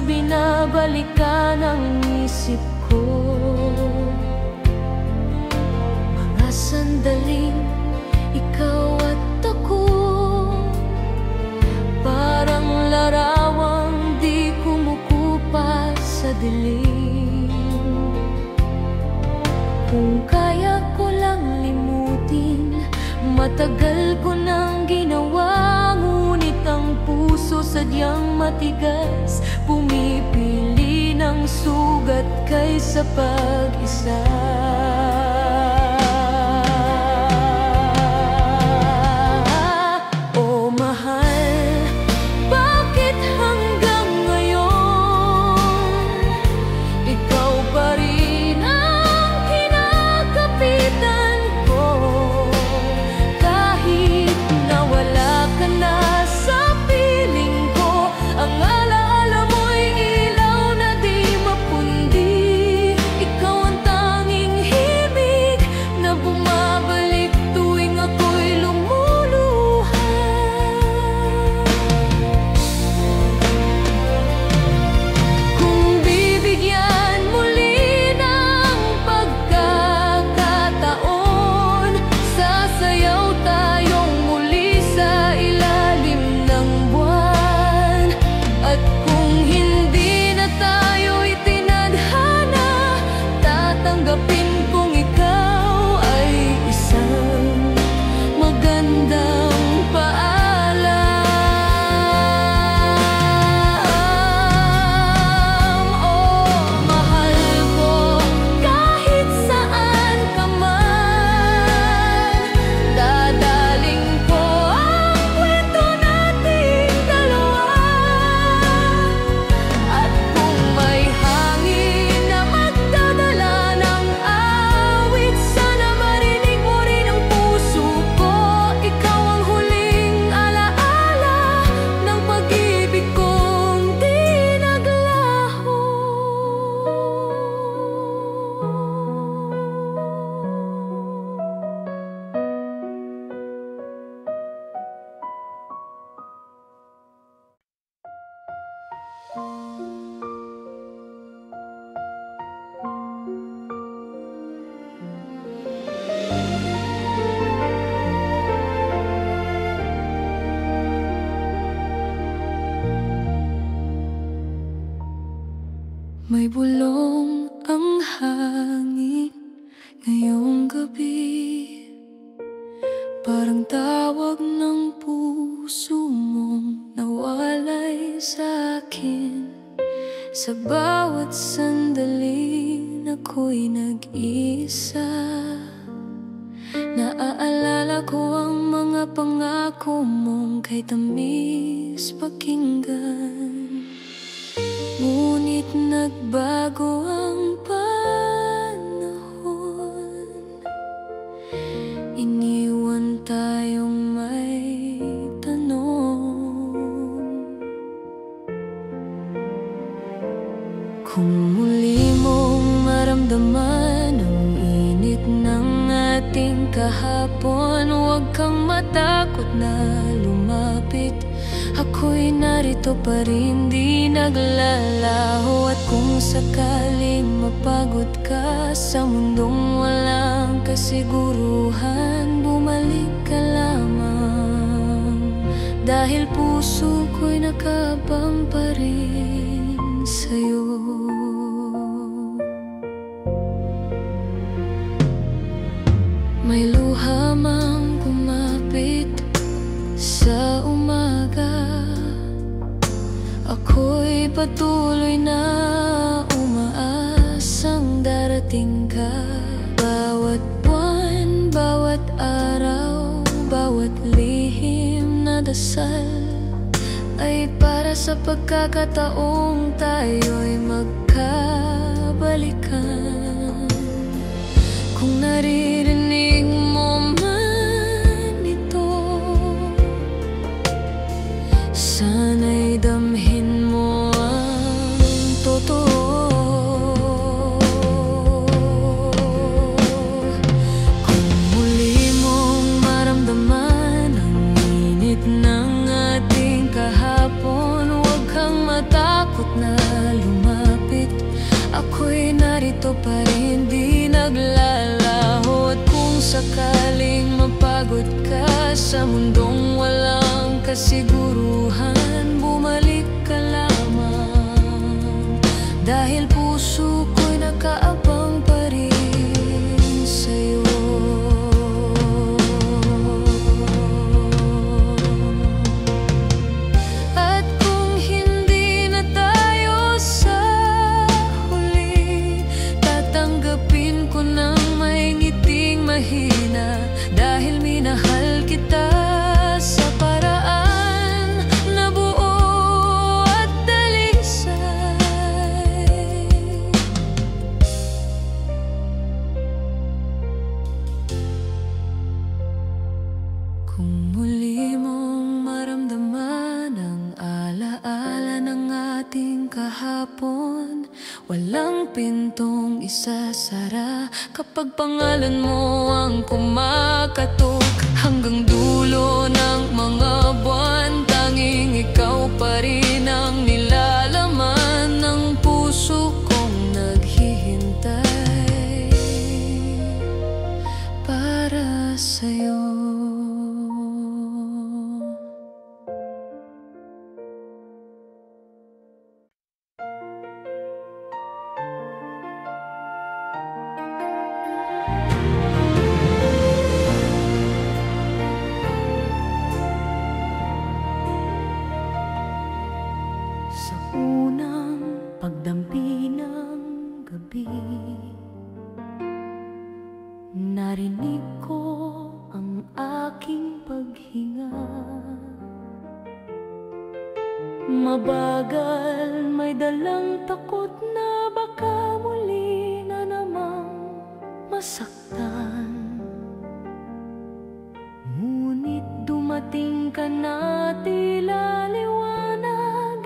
binabalikan ang isip ko. Mga sandaling ikaw at ako, parang larawang di kumukupas sa dilim. Kung kaya ko lang limutin, matagal ko nang ginawa, ngunit ang puso sadyang matigas, pumipili ng sugat kaysa pag-isa. Oh mahal, bakit hanggang ngayon ikaw pa rin ang kinakapitan ko? Kahit nawala ka na sa piling ko, ang alaala mo'y ilaw na di mapundi. Ikaw ang tanging himig na bumabalik tuwing ako'y lumuluha. Kung bibigyan muli ng pagkakataon, sasayaw tayong muli sa ilalim ng buwan. At kung hindi na tayo'y tinadhana, tatanggapin kong ikaw ay isang magandang paalam. Oh mahal ko, kahit saan ka man, dadaling ko ang kwento nating dalawa. At kung may hangin na magdadala ng awit, sana marinig mo rin ang puso ko. Ikaw ang huling alaala ng pag-ibig kong di naglaho. May bulong ang hangin ngayong gabi, parang tawag ng puso mong nawalay sa akin. Sa bawat sandaling ako'y nag-iisa, naaalala ko ang mga pangako mong kay tamis pakinggan. Ngunit nagbago ang panahon, iniwan tayong may tanong. Kung muli mong maramdaman ang init ng ating kahapon, huwag kang matakot na lumapit. Ako'y narito pa rin, di naglalaho. At kung sakaling mapagod ka sa mundong walang kasiguruhan, bumalik ka lamang, dahil puso ko'y nakabang pa rin sa'yo. May luha mang kumapit sa umaga, ako'y patuloy na umaasang darating ka. Bawat buwan, bawat araw, bawat lihim na dasal ay para sa pagkakataong tayo'y magkabalikan. Kung naririnig mo man ito, sana'y damhin mo ang totoo. Kung muli mong maramdaman ang init ng ating kahapon, huwag kang matakot na narito pa rin, di naglalaho. At kung sakaling mapagod ka sa mundong walang kasiguruhan, bumalik ka lamang, dahil puso ko'y nakaabang pa rin sa'yo. At kung hindi na tayo sa huli, tatanggapin ko ng may ngiting mahina, dahil minahal kita sa paraan na buo at dalisay. Kung muli mong maramdaman ang alaala ng ating kahapon, walang pintong isasara kapag pangalan mo ang kumakatok. Hanggang dulo ng mga buwan, tanging ikaw pa rin ang nilalaman ng puso kong naghihintay para sa'yo. Sa unang pagdampi ng gabi, narinig ko ang aking paghinga. Mabagal, may dalang takot na baka muli na namang masaktan. Ngunit dumating ka na, tila liwanag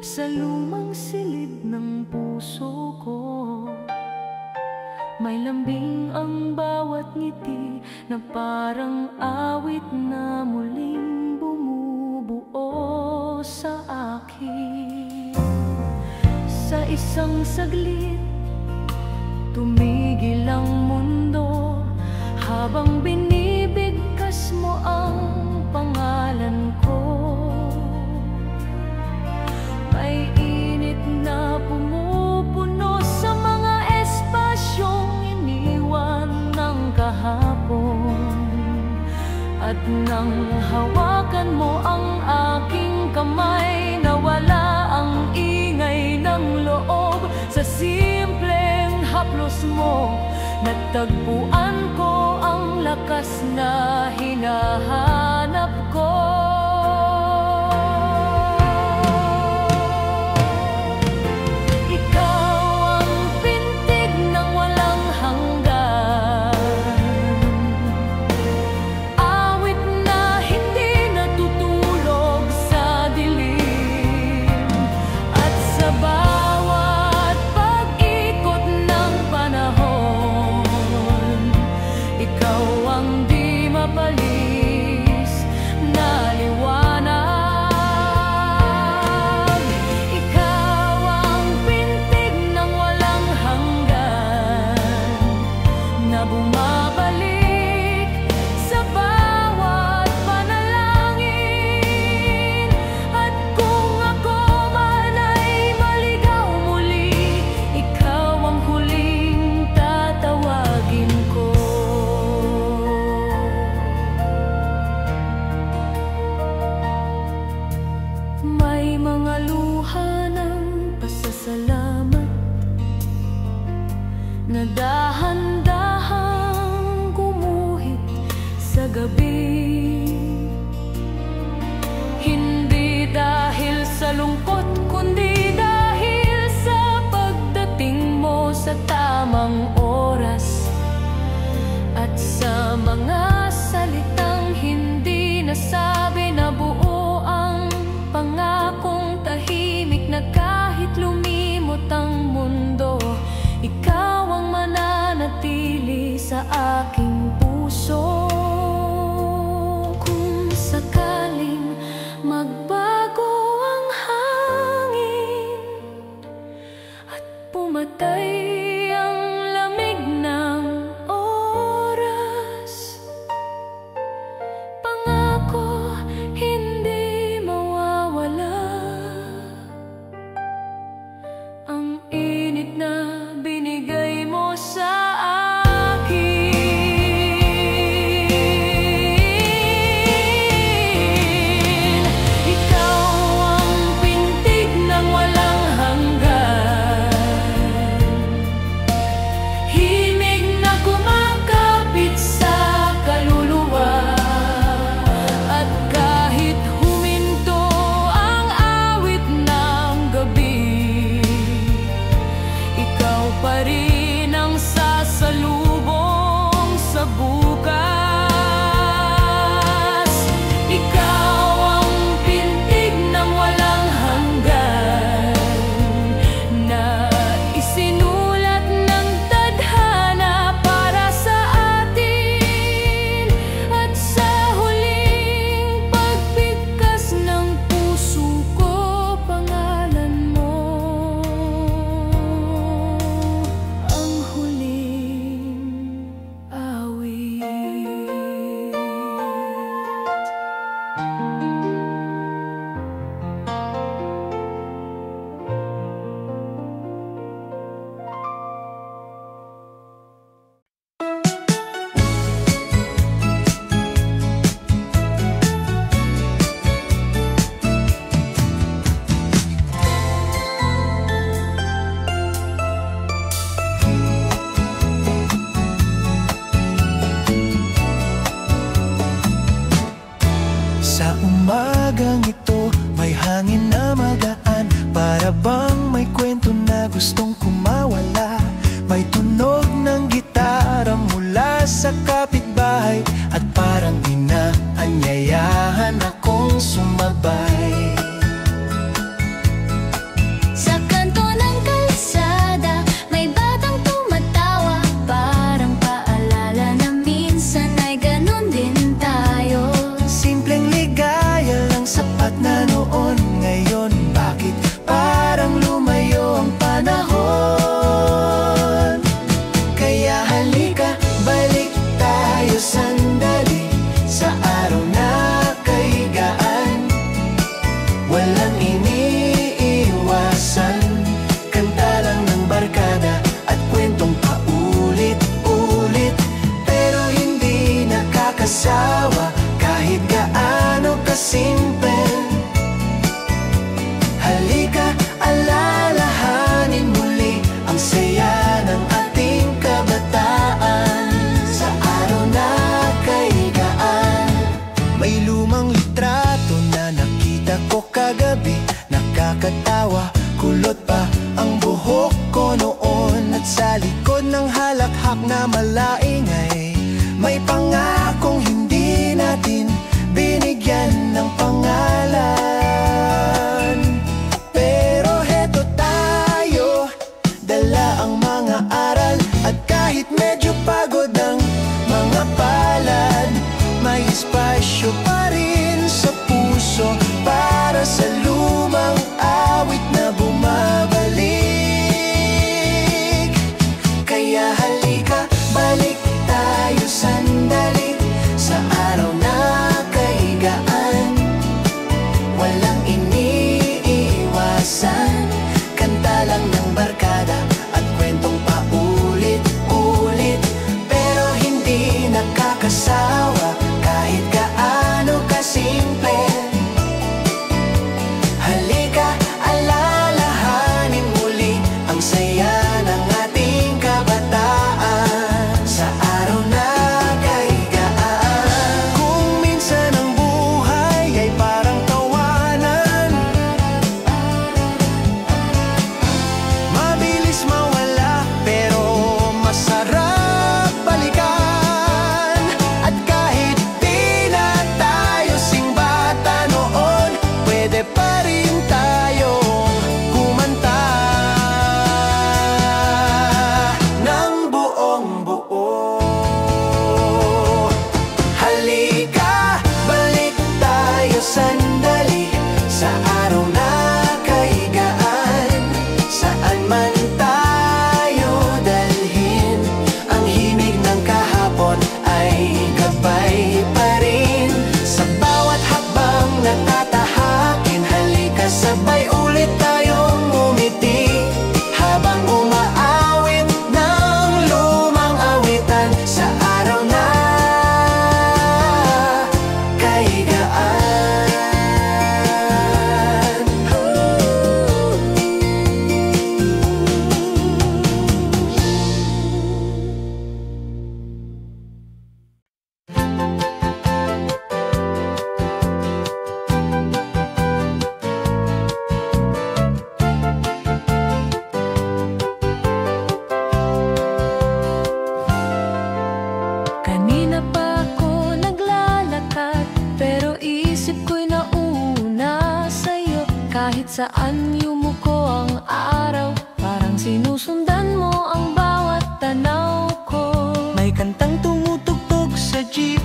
sa lumang silid ng puso ko. May lambing ang bawat ngiti na parang awit na muling bumubuo sa akin. Sa isang saglit, tumigil ang mundo habang binibigkas mo ang pangalan ko. May init na pumupuno sa mga espasyong iniwan ng kahapon. At nang hawakan mo ang aking kamay, nawala ang ingay ng loob. Sa simpleng haplos mo, natagpuan ko ang lakas na hinahanap ko. Dahan-dahang gumuhit sa gabi. Hindi dahil sa lungkot, kundi dahil sa pagdating mo sa tamang oras. At sa mga salitang hindi nasabi, na buo ang pangakong tahimik na kahit lumimot ang mundo, ikaw ang mananatili sa aking puso. Kung sakaling magbago ang hangin at pumatay ang Para bang may kwento na gustong kumawala, may tunog ng gitara mula sa kapitbahay, at parang inaanyayahan akong sumabay. Sa kanto ng kalsada, may batang tumatawa, parang paalala na minsan ay ganun din tayo. Simpleng ligaya lang sapat na noon, ngayon bakit parang lumayo ang panahon? Kaya halika, balik tayo sandali sa araw na kahigaan. Walang iniiwasan, kanta lang ng barkada at kwentong paulit-ulit, pero hindi nakakasawa kahit gaano kasimple. Halika, alalahanin muli ang saya ng ating kabataan sa araw na kahigaan. May lumang litrato na nakita ko kagabi, nakakatawa, kulot pa ang buhok ko noon. At sa likod ng halakhak na malaingay, may pangakong hindi natin binigyan ng pangalan. Pero heto tayo, dala ang mga aral, at kahit medyo pagod ang mga palad, may espasyo pa rin sa puso para sa lumang awit na bumabalik. Kaya halika, balik tayo sandali sa araw na kahigaan. Walang iniiwasan, kanta lang ng barkada at kwentong paulit-ulit, pero hindi nakakasawa kahit gaano kasimple. Halika, alalahanin muli ang saya ng ating kabataan sa araw na kahigaan. Kung minsan ang buhay ay parang tawanan, mabilis mawala pero masarap balikan. At kahit di na tayo singbata noon, pwede pa rin tayong kumanta ng buong buo. Halika, balik tayo sandali sa araw na kahigaan. Saan man tayo dalhin, ang himig ng kahapon ay gabay pa rin. Sa bawat hakbang na tatahakin, halika sabay ulit tayong umiti, habang umaawit ng lumang awitan sa araw na kahigaan. Kanina pa ako naglalakad, pero isip ko'y nauna sa'yo. Kahit saan yumuko ang araw, parang sinusundan mo ang bawat tanaw ko. May kantang tumutugtog sa jeep,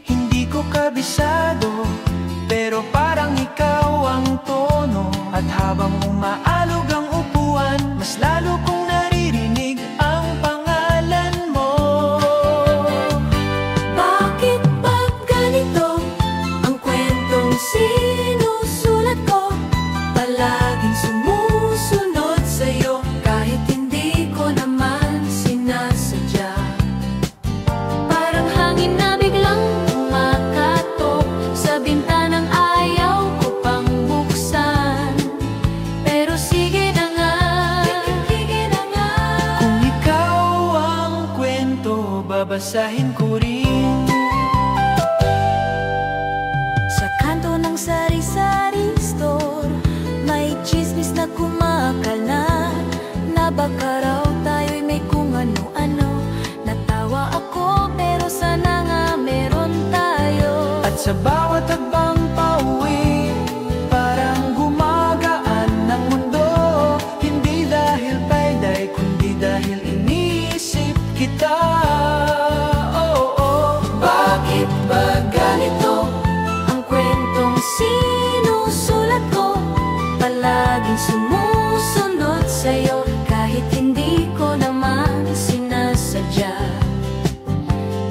hindi ko kabisado, pero parang ikaw ang tono. At habang umaalog ang upuan, mas lalo kong naririnig ang pangalan mo. Bakit pag ganito ang kwentong sinusulat ko, palaging sumusunod sa'yo kahit hindi ko naman sinasadya? Parang hangin na biglang kumakatok sa bintanang ayaw ko pang buksan. Pero sige na nga, Kung ikaw ang kwento, babasahin ko rin. sa kanto ng sari-sari store, may chismis na kumakas. baka raw tayo'y may kung ano-ano. Natawa ako pero sana nga meron tayo. At sa bawat hagbang pauwi, parang gumagaan ng mundo. Hindi dahil payday, kundi dahil iniisip kita. Bakit ba ganito ang kwentong sinusulat ko? Palaging sumusunod sa'yo kahit hindi ko naman sinasadya.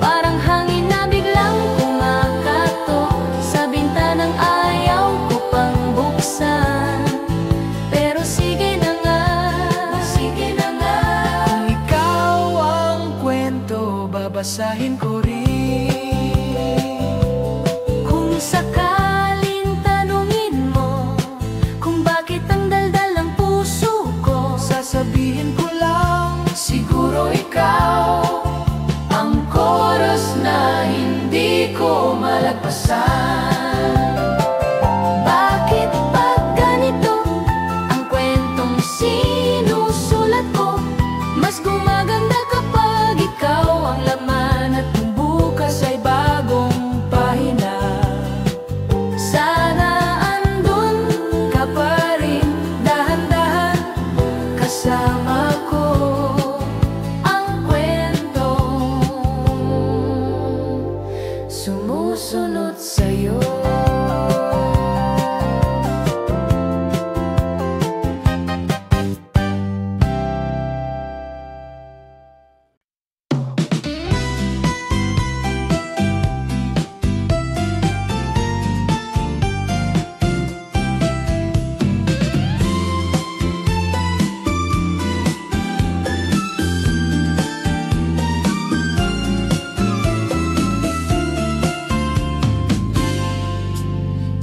Parang hangin na biglang kumakatok sa bintanang ayaw ko pang buksan. Pero sige na nga, sige na nga. Kung ikaw ang kwento, babasahin ko rin. Kung sakaling tanungin mo kung bakit ang daldal ng puso ko, Sasabihin ko lang, siguro ikaw ang chorus na hindi ko malagpasan. Bakit ba ganito ang kwentong sinusulat ko? Mas gumaganda kapag ikaw ang laman at kung bukas ay bagong pahina. Sana andun ka pa rin, dahan-dahan kasama ko. Ang kwentong sumusunod sa'yo.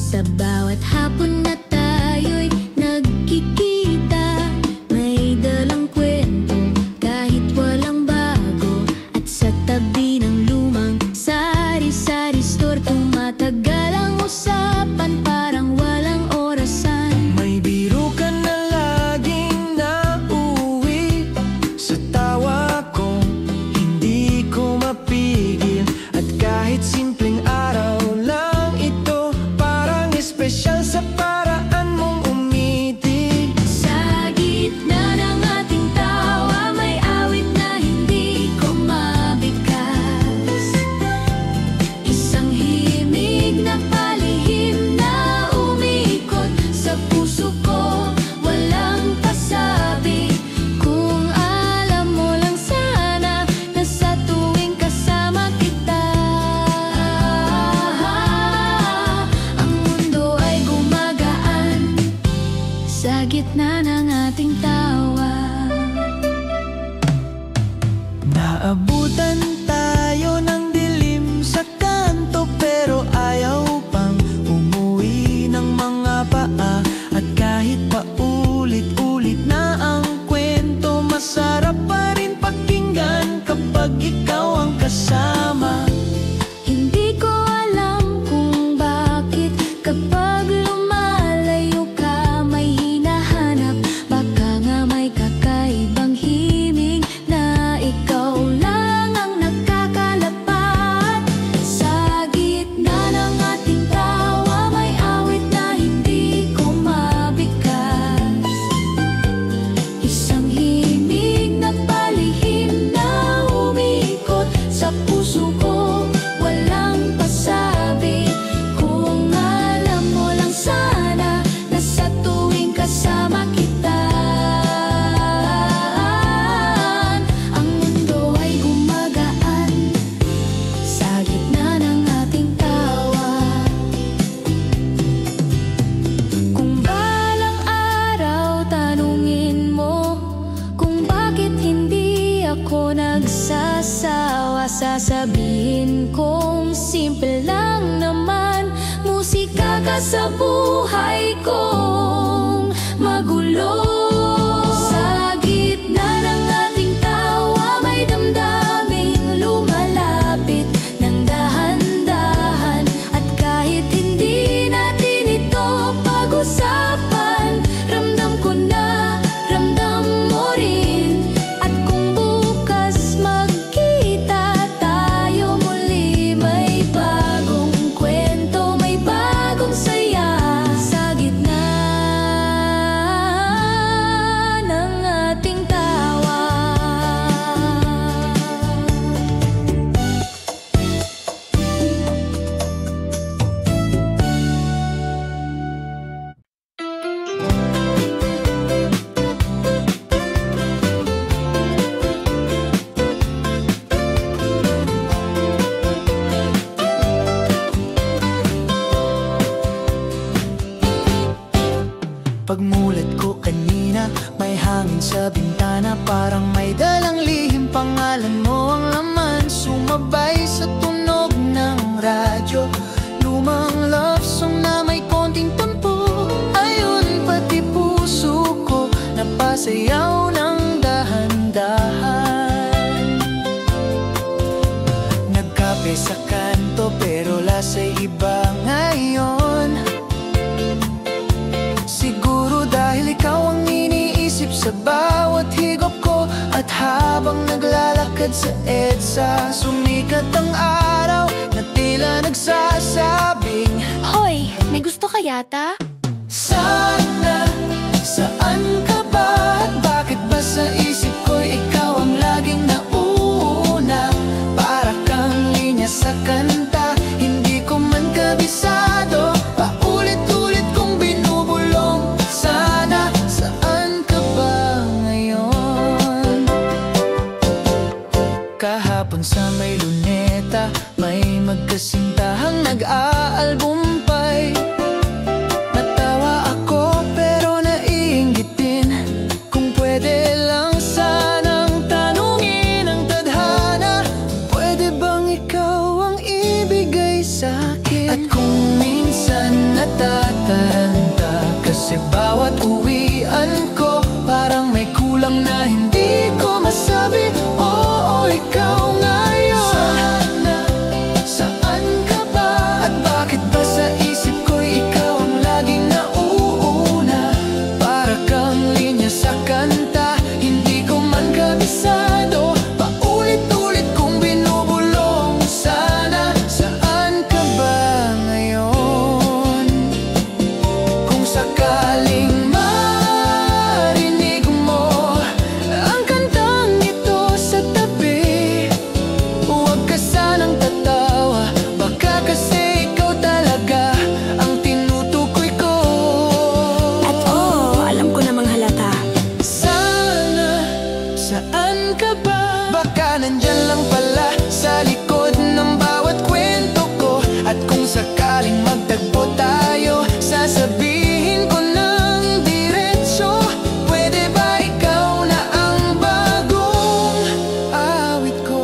Sa bawat hapon na tayo'y nagkikita, may dalang kwento kahit walang bago. At sa tabi ng lumang sari-sari store, tumatagal ang usapan parang walang orasan. may biro ka na laging nauwi sa tawa kong hindi ko mapigil. At kahit simpleng araw lang ito, parang espesyal sa paraan mong umitig. Sa gitna ng ating tawa, may awit na hindi ko mabigkas. Isang himig na palihim na umikot sa puso ko, walang pasabi. Kung alam mo lang sana na sa tuwing kasama kita, ang mundo ay gumagaan sa gitna ng ating tawa. Naabutan tayo ng dilim sa kanto, pero ayaw pang umuwi ng mga paa. At kahit paulit-ulit na ang kwento, masarap pa rin pakinggan kapag ikaw ang kasama. Hindi ko alam kung bakit kapag lumalayo ka may hinahanap. Baka nga may kakaibang himig na ikaw lang ang nakakalapat. Sa gitna ng ating tawa, may awit na hindi ko mabigkas. Isang himig na palihim na umikot sa puso ko, walang pasabi. Kung alam mo lang sana na sa tuwing kasama kita, ang mundo ay gumagaan sa gitna ng ating tawa. Kung balang araw tanungin mo kung bakit hindi ako nagsasawa, sasabihin kong simple lang naman, musika ka sa buhay kong magulo. Sa gitna ng ating tawa, may damdaming lumalapit ng dahan-dahan. At kahit hindi natin ito pag-usapan, ramdam ko na, ramdam mo rin. Pagmulat ko kanina, may hangin sa bintana, parang may dalang lihim, pangalan mo ang laman. Sumabay sa tunog ng radyo, lumang love song na may konting tampo. Ayun, pati puso ko napasayaw ng dahan-dahan. Nagkape sa kanto pero lasa'y iba ngayon. Siguro dahil ikaw ang iniisip sa bawat higop ko. At habang naglalakad sa EDSA, sumikat ang araw na tila nagsasabing, Hoy, may gusto ka yata? sana, saan ka ba? At bakit ba sa isip ko'y ikaw ang laging nauna? Para kang linya sa kanta, hindi ko man kabisado. Paulit-ulit kong binubulong, sana, saan ka ba ngayon? Kahapon sa may luneta, may magkasintahang nag-aalbumpay. Natawa ako pero naiinggitin, kung pwede lang sanang tanungin ang tadhana, pwede bang ikaw ang ibigay sa'kin? At kung minsan natataranta, kasi bawat uwian ko parang may kulang na hindi ko masabi. Oo, ikaw ngayon. Sana, saan ka ba? At bakit ba sa isip ko'y ikaw ang laging nauuna? Para kang linya sa kanta, hindi ko man kabisado. Paulit-ulit kong binubulong, sana, saan ka ba ngayon? Kung sakaling marinig mo ang kantang ito sa tabi, huwag ka sanang tatawa, baka kasi ikaw talaga ang tinutukoy ko. At oo, alam ko namang halata. Sana, saan ka ba? Baka nandyan lang pala sa likod ng bawat kwento ko. At kung sakaling magtagpo tayo, sasabihin ko ng diretso, pwede ba ikaw na ang bagong awit ko?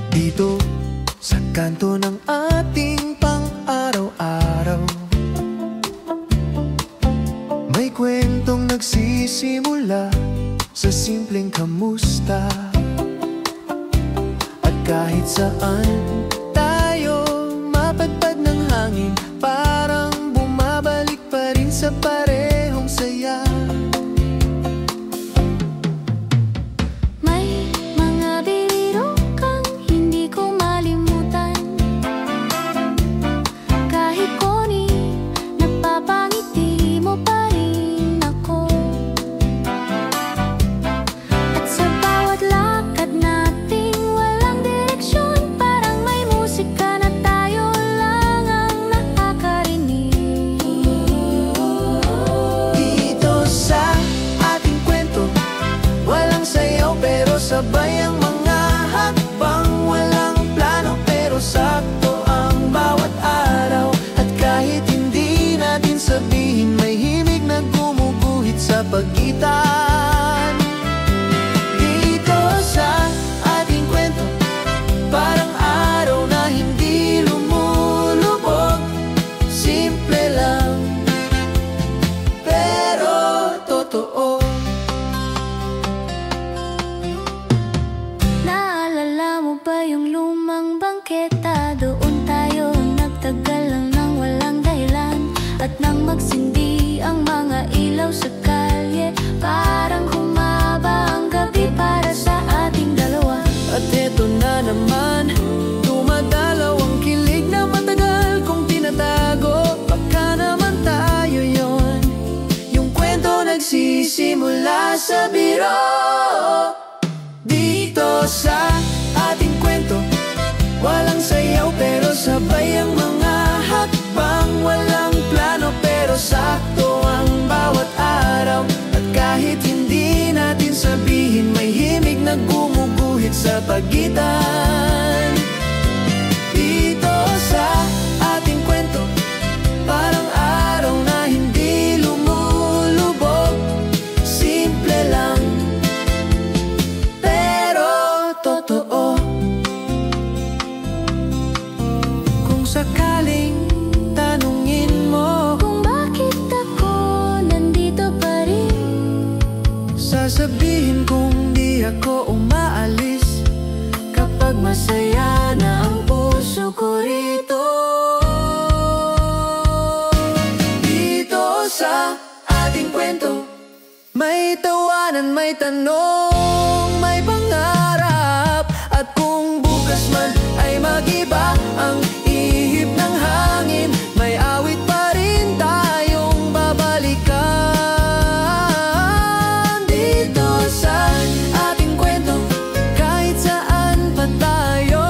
Dito sa kanto ng ating pang-araw-araw, may kwentong nagsisimula sa simpleng kamusta. At kahit saan tayo mapadpad ng hangin, parang bumabalik pa rin sa parehong saya. May mga biro kang hindi ko malimutan, kahit koni napapangiti mo pa rin ako. At sa bawat lakad natin walang direksyon, parang may musika na tayo lang ang nakakarinig. Dito sa ating kwento, walang sayaw pero sabay ang mga hakbang. Walang plano pero sakto ang bawat araw. At kahit hindi natin sabihin, may himig na gumuguhit sa pagitan. Dito sa ating kwento, parang araw na hindi lumulubog. Simple lang pero totoo. Naalala mo ba yung lumang bangketa? Doon tayo nagtagal lang ng walang dahilan. At nang magsindi ang mga ilaw sa kalye, parang humaba ang gabi para sa ating dalawa. At eto na naman, dumadalaw ang kilig na matagal kong tinatago. Baka naman tayo yon sa biro. Dito sa ating kwento, walang sayaw pero sabay ang mga hakbang. Walang plano pero sakto ang bawat araw. At kahit hindi natin sabihin, may himig na gumuguhit sa pagitan. Dito sa ating kwento, parang araw na hindi lumulubog. Simple lang pero totoo. Kung sakaling tanungin mo Kung bakit ako nandito pa rin, sasabihin kong di ako umaalis kapag masaya na ang puso ko rito. Dito sa ating kwento, may tawanan, may tanong, may pangarap. At kung bukas man ay mag-iba ang ihip ng hangin, may awit pa rin tayong babalikan. Dito sa ating kwento, kahit saan pa tayo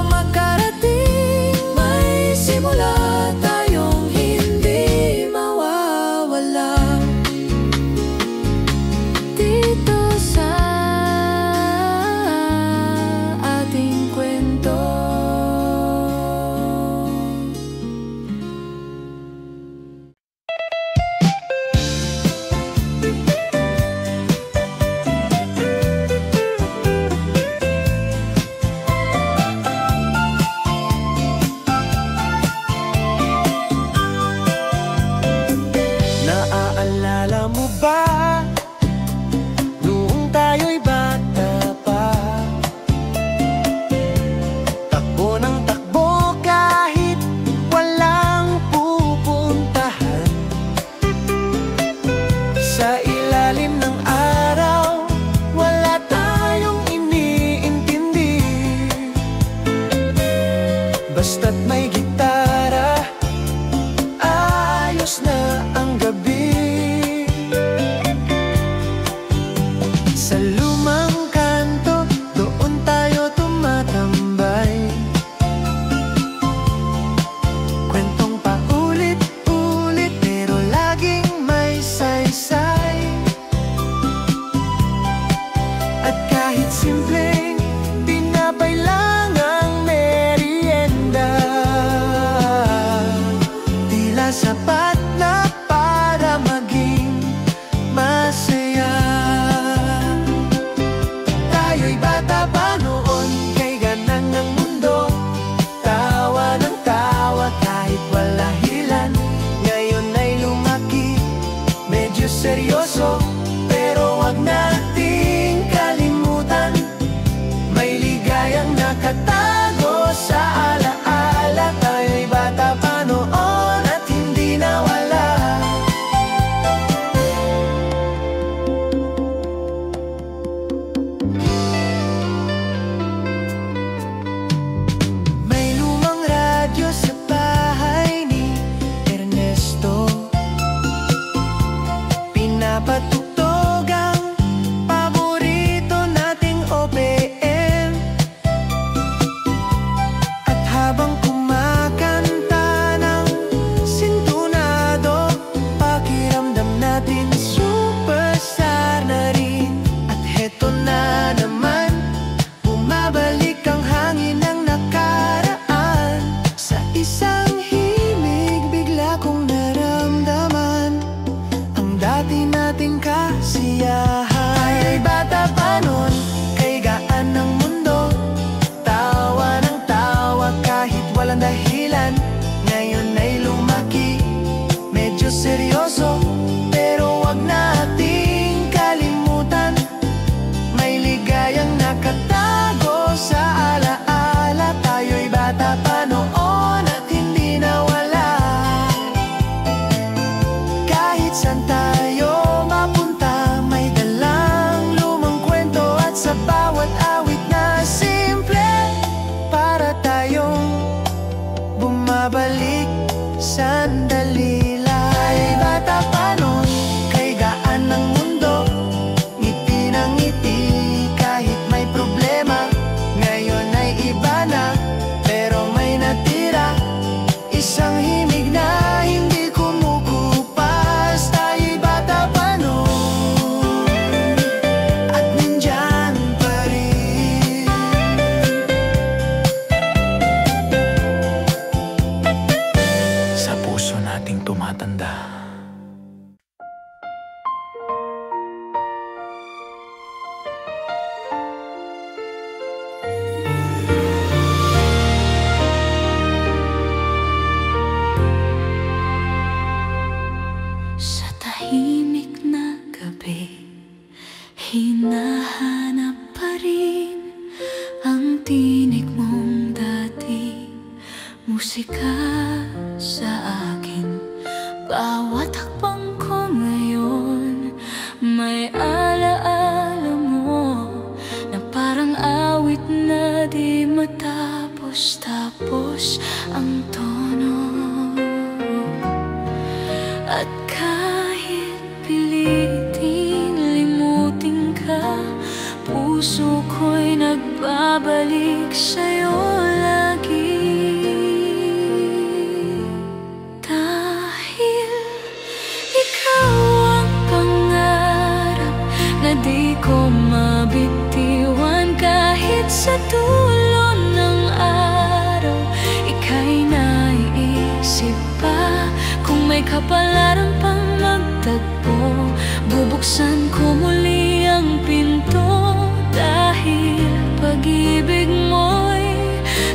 makarating, may simula tayong hindi mawawala. dito sa ating kwento. Naaalala mo ba noong tayo'y bata pa? Takbo ng takbo kahit walang pupuntahan. Sa ilalim ng araw, wala tayong iniintindi. Basta't may gitara, ayos na ang gabi. Sa lumang kanto, doon tayo tumatambay. Kwentong paulit-ulit pero laging may saysay. At kahit simpleng tinapay lang ang merienda, tila sapat na para maging masaya. Tayo'y bata pa noon, kay ganang ang mundo. Tawa ng tawa kahit wala hilan. Ngayon ay lumaki, medyo seryoso, pero wag nating kalimutan. May ligayang nakatago sa alaala. Tayo'y bata pa noon at hindi nawala. May lumang radyo sa bahay ni Ernesto. Pinapatugtog ang paborito nating OPM. At habang kumakanta ng sintunado, pakiramdam natin superstar na rin. At heto na naman, bumabalik ang hangin ng nakaraan. Sa isang himig, bigla kong naramdaman ang dati nating kasiyahan. Tayo'y bata pa nun, kay gaan ng mundo. Tawa ng tawa kahit walang dahilan. Ngayon ay lumaki, medyo seryoso, pero wag nating kalimutan. May ligayang nakatago sa alaala. Tayo'y bata pa noon at hindi nawala. Kahit saan tayo mapunta, may Sa tahimik na gabi, hinahanap pa rin ang tinig mong dati. Musika sa akin, bawat hakbang ko ngayon, may alaala mo na parang awit na di matapos-tapos ang tono. At kahit pilitin limutin ka, puso ko'y nagbabalik sa'yo lagi. Dahil ikaw ang pangarap na di ko mabitiwan, kahit sa dulo ng araw, ika'y naiisip pa. Kung may kapalaran pang magtagpo, bubuksan ko muli ang pinto. Dahil pag-ibig mo'y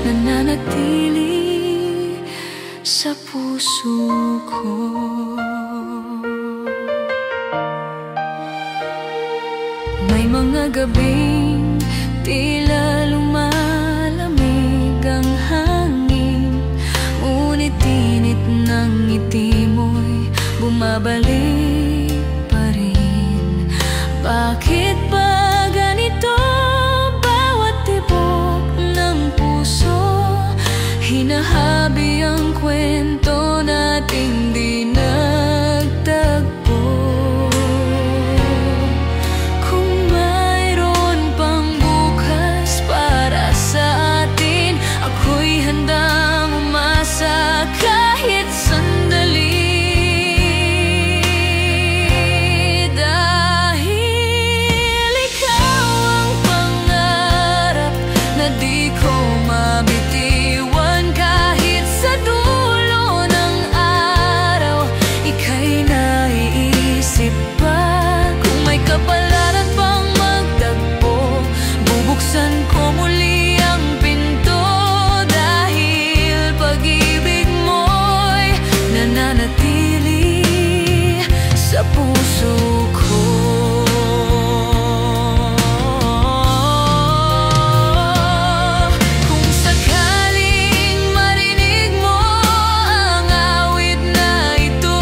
nananatili sa puso ko. May mga gabing tila lumalamig ang hangin, ngunit init ng ngiti mo'y bumabalik pa rin. Bakit ba ganito? Bawat tibok ng puso, hinahabi ang kwento nating di nagtagpo. Kung mayroon pang bukas para sa atin, ako'y handang umasa kahit sandali. Dahil ikaw ang pangarap na di ko mabitiwan, kahit sa dulo ng araw, ika'y naiisip pa. Kung may kapalaran pang magtagpo, bubuksan ko muli ang pinto. Dahil pag-ibig mo'y nananatili sa puso ko. Kung sakaling marinig mo ang awit na ito,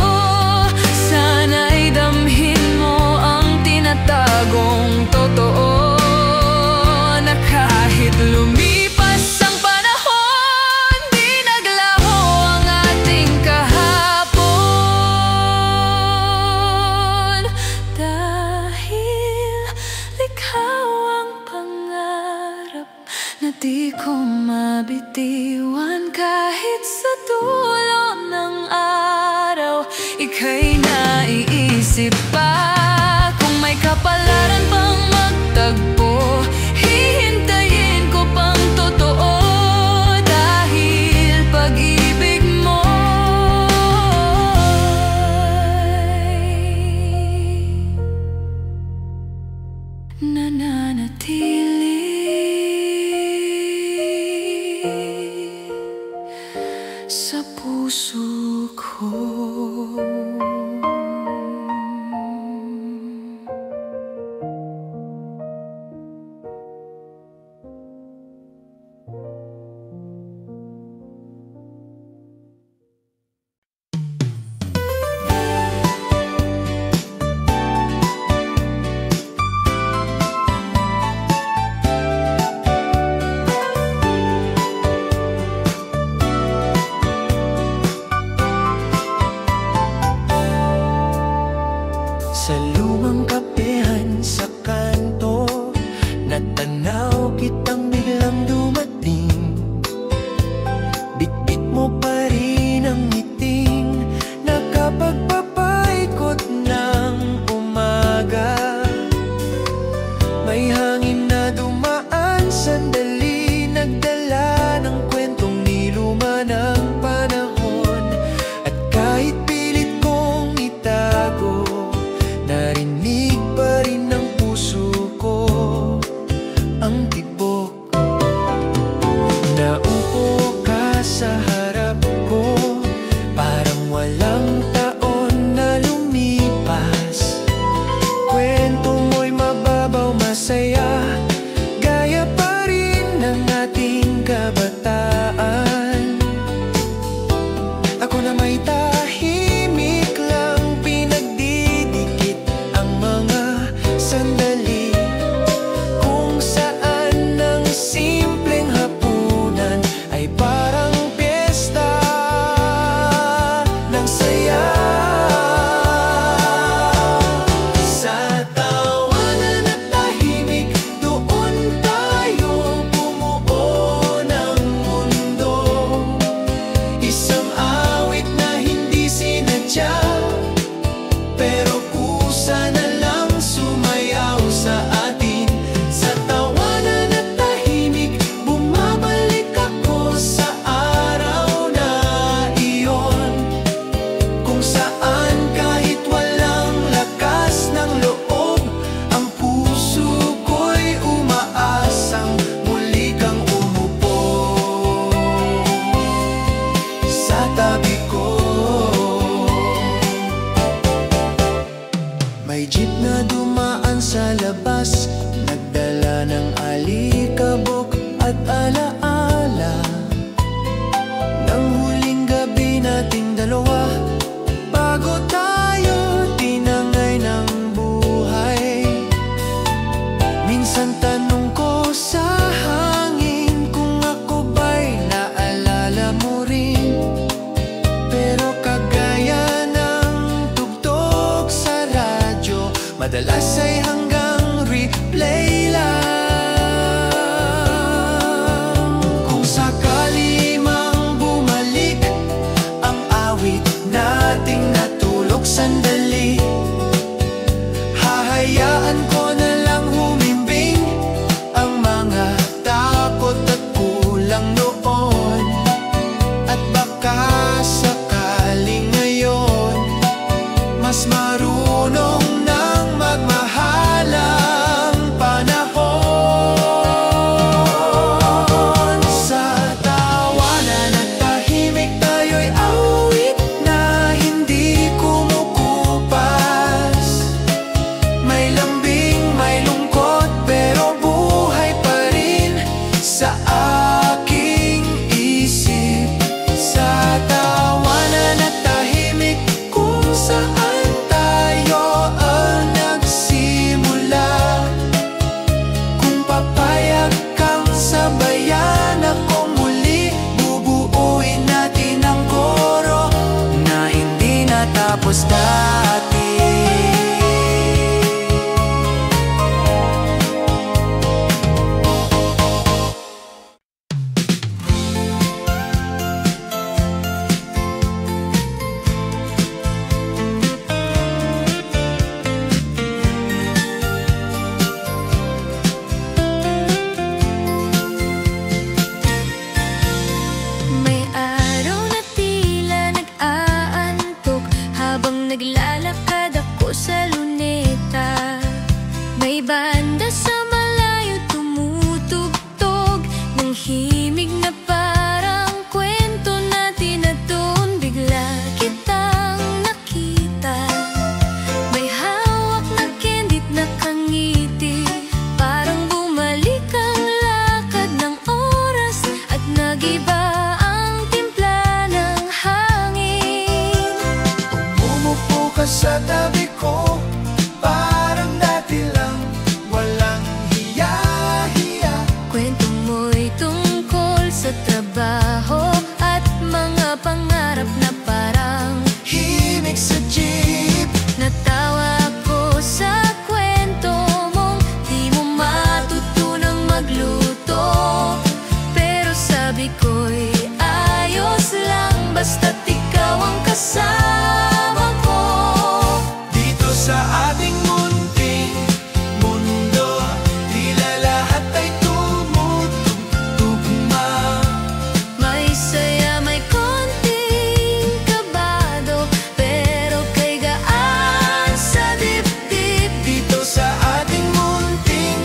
sana'y damhin mo ang tinatagong totoo, na kahit lumipas ang panahon, di naglaho ang ating kahapon. Dahil ikaw ang pangarap na di ko mabitiwan, kahit sa dulo ng araw, ika'y naiisip pa. Kung may kapalaran pang magtagpo, hihintayin ko pang totoo. Dahil pag-ibig mo'y nananatili sa puso ko. Sa lumang kapehan sa kanto, natanaw kitang biglang dumating. Bitbit mo pa rin ang ngiting nakapagpapaikot ng umaga. May hangin na dumaan sandali, nagdala ng kwentong niluma ng panahon. At kahit pilit kong itago, narinig jeep na dumaan sa labas, nagdala ng alikabok at alaala ng huling gabi nating dalawa, bago tayo tinangay ng buhay. Minsan tanong ko sa hangin kung ako ba'y naalala mo rin, pero kagaya ng tugtog sa radyo, madalas ay hanggang replay lang. Kung sakali mang bumalik ang awit nating natulog sandali, hahayaan ko na lang humimbing ang mga takot at kulang noon. At baka sakaling ngayon mas marunong nang magmahal ang panahon. Sa tawanan at tahimik tayo'y awit na hindi kumukupas. May lambing, may lungkot, pero buhay pa rin sa aking isip. Sa tawanan at tahimik kung saan tayo ang nagsimula, kung papayag kang sabayan ako muli, bubuuin natin ang koro na hindi natapos dati. May araw na tila nag-aantok habang naglalakad ako sa luneta. May banda sa malayo tumutugtog ng himig na parang kwento natin na doon bigla kitang nakita. May hawak na kendit na kangiti, parang bumalik ang lakad ng oras at nagiba ang timpla ng hangin. Umupo ka sa tabi ko, parang dati lang, walang hiya-hiya. Kwento mo'y tungkol sa trabaho at mga pangarap na parang Himig sa jeep, natawa ako sa kwento mong di mo matutunang magluto. Pero sabi ko'y ayos lang basta't ikaw ang kasama ko. dito sa ating munting mundo, tila lahat ay tumutugtugma. May saya, may konting kabado, pero kay gaan sa dibdib. Dito sa ating munting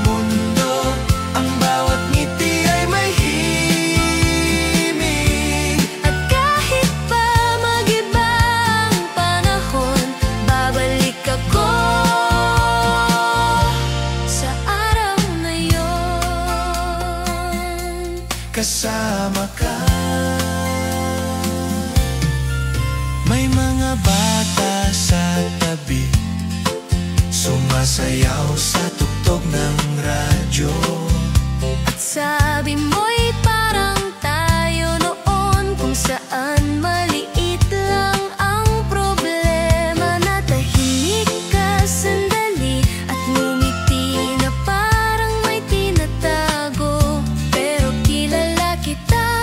mundo, ang bawat ngiti ay may himig. At kahit pa mag-iba ang panahon, babalik ako sa araw na yon. Kasama ka. May mga bata sa tabi, sumasayaw sa tugtog ng radyo. At sabi mo'y parang tayo noon, kung saan maliit lang ang problema. Natahimik ka sandali at ngumiti na parang may tinatago, pero kilala kita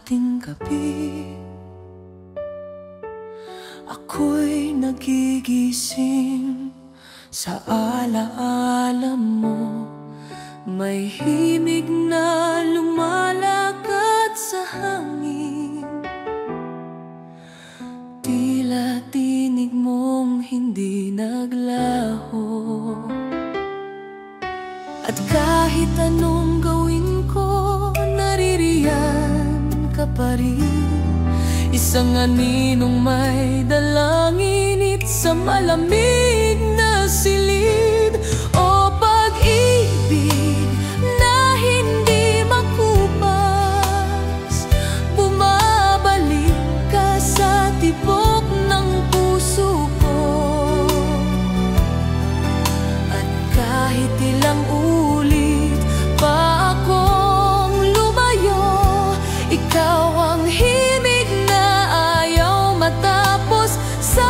ating gabi, ako'y nagigising sa alaala mo. May himig na lumalakad sa hangin, tila tinig mong hindi naglaho. At kahit anong gawin ko, naririyan ka pa rin. Isang aninong may dalang init sa malamig na silid. O pag-ibig na hindi makupas, bumabalik ka sa tibok ng puso ko. At kahit ilang ulit pa akong lumayo, ikaw ang himig na ayaw matapos sa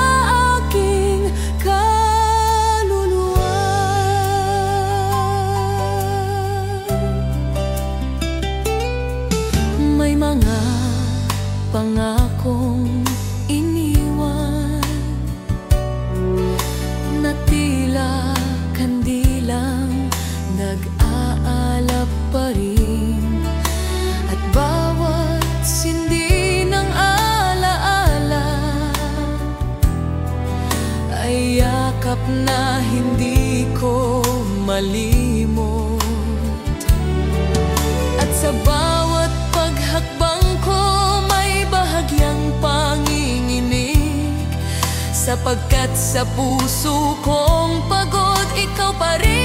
aking kaluluwa. May mga pangakong iniwan na tila kandilang nag-aalap pa rin. At bawat sindi ng alaala ay yakap na hindi ko malimot. At sa bawat paghakbang ko may bahagyang panginginig, sapagkat sa puso kong pagod, ikaw pa rin.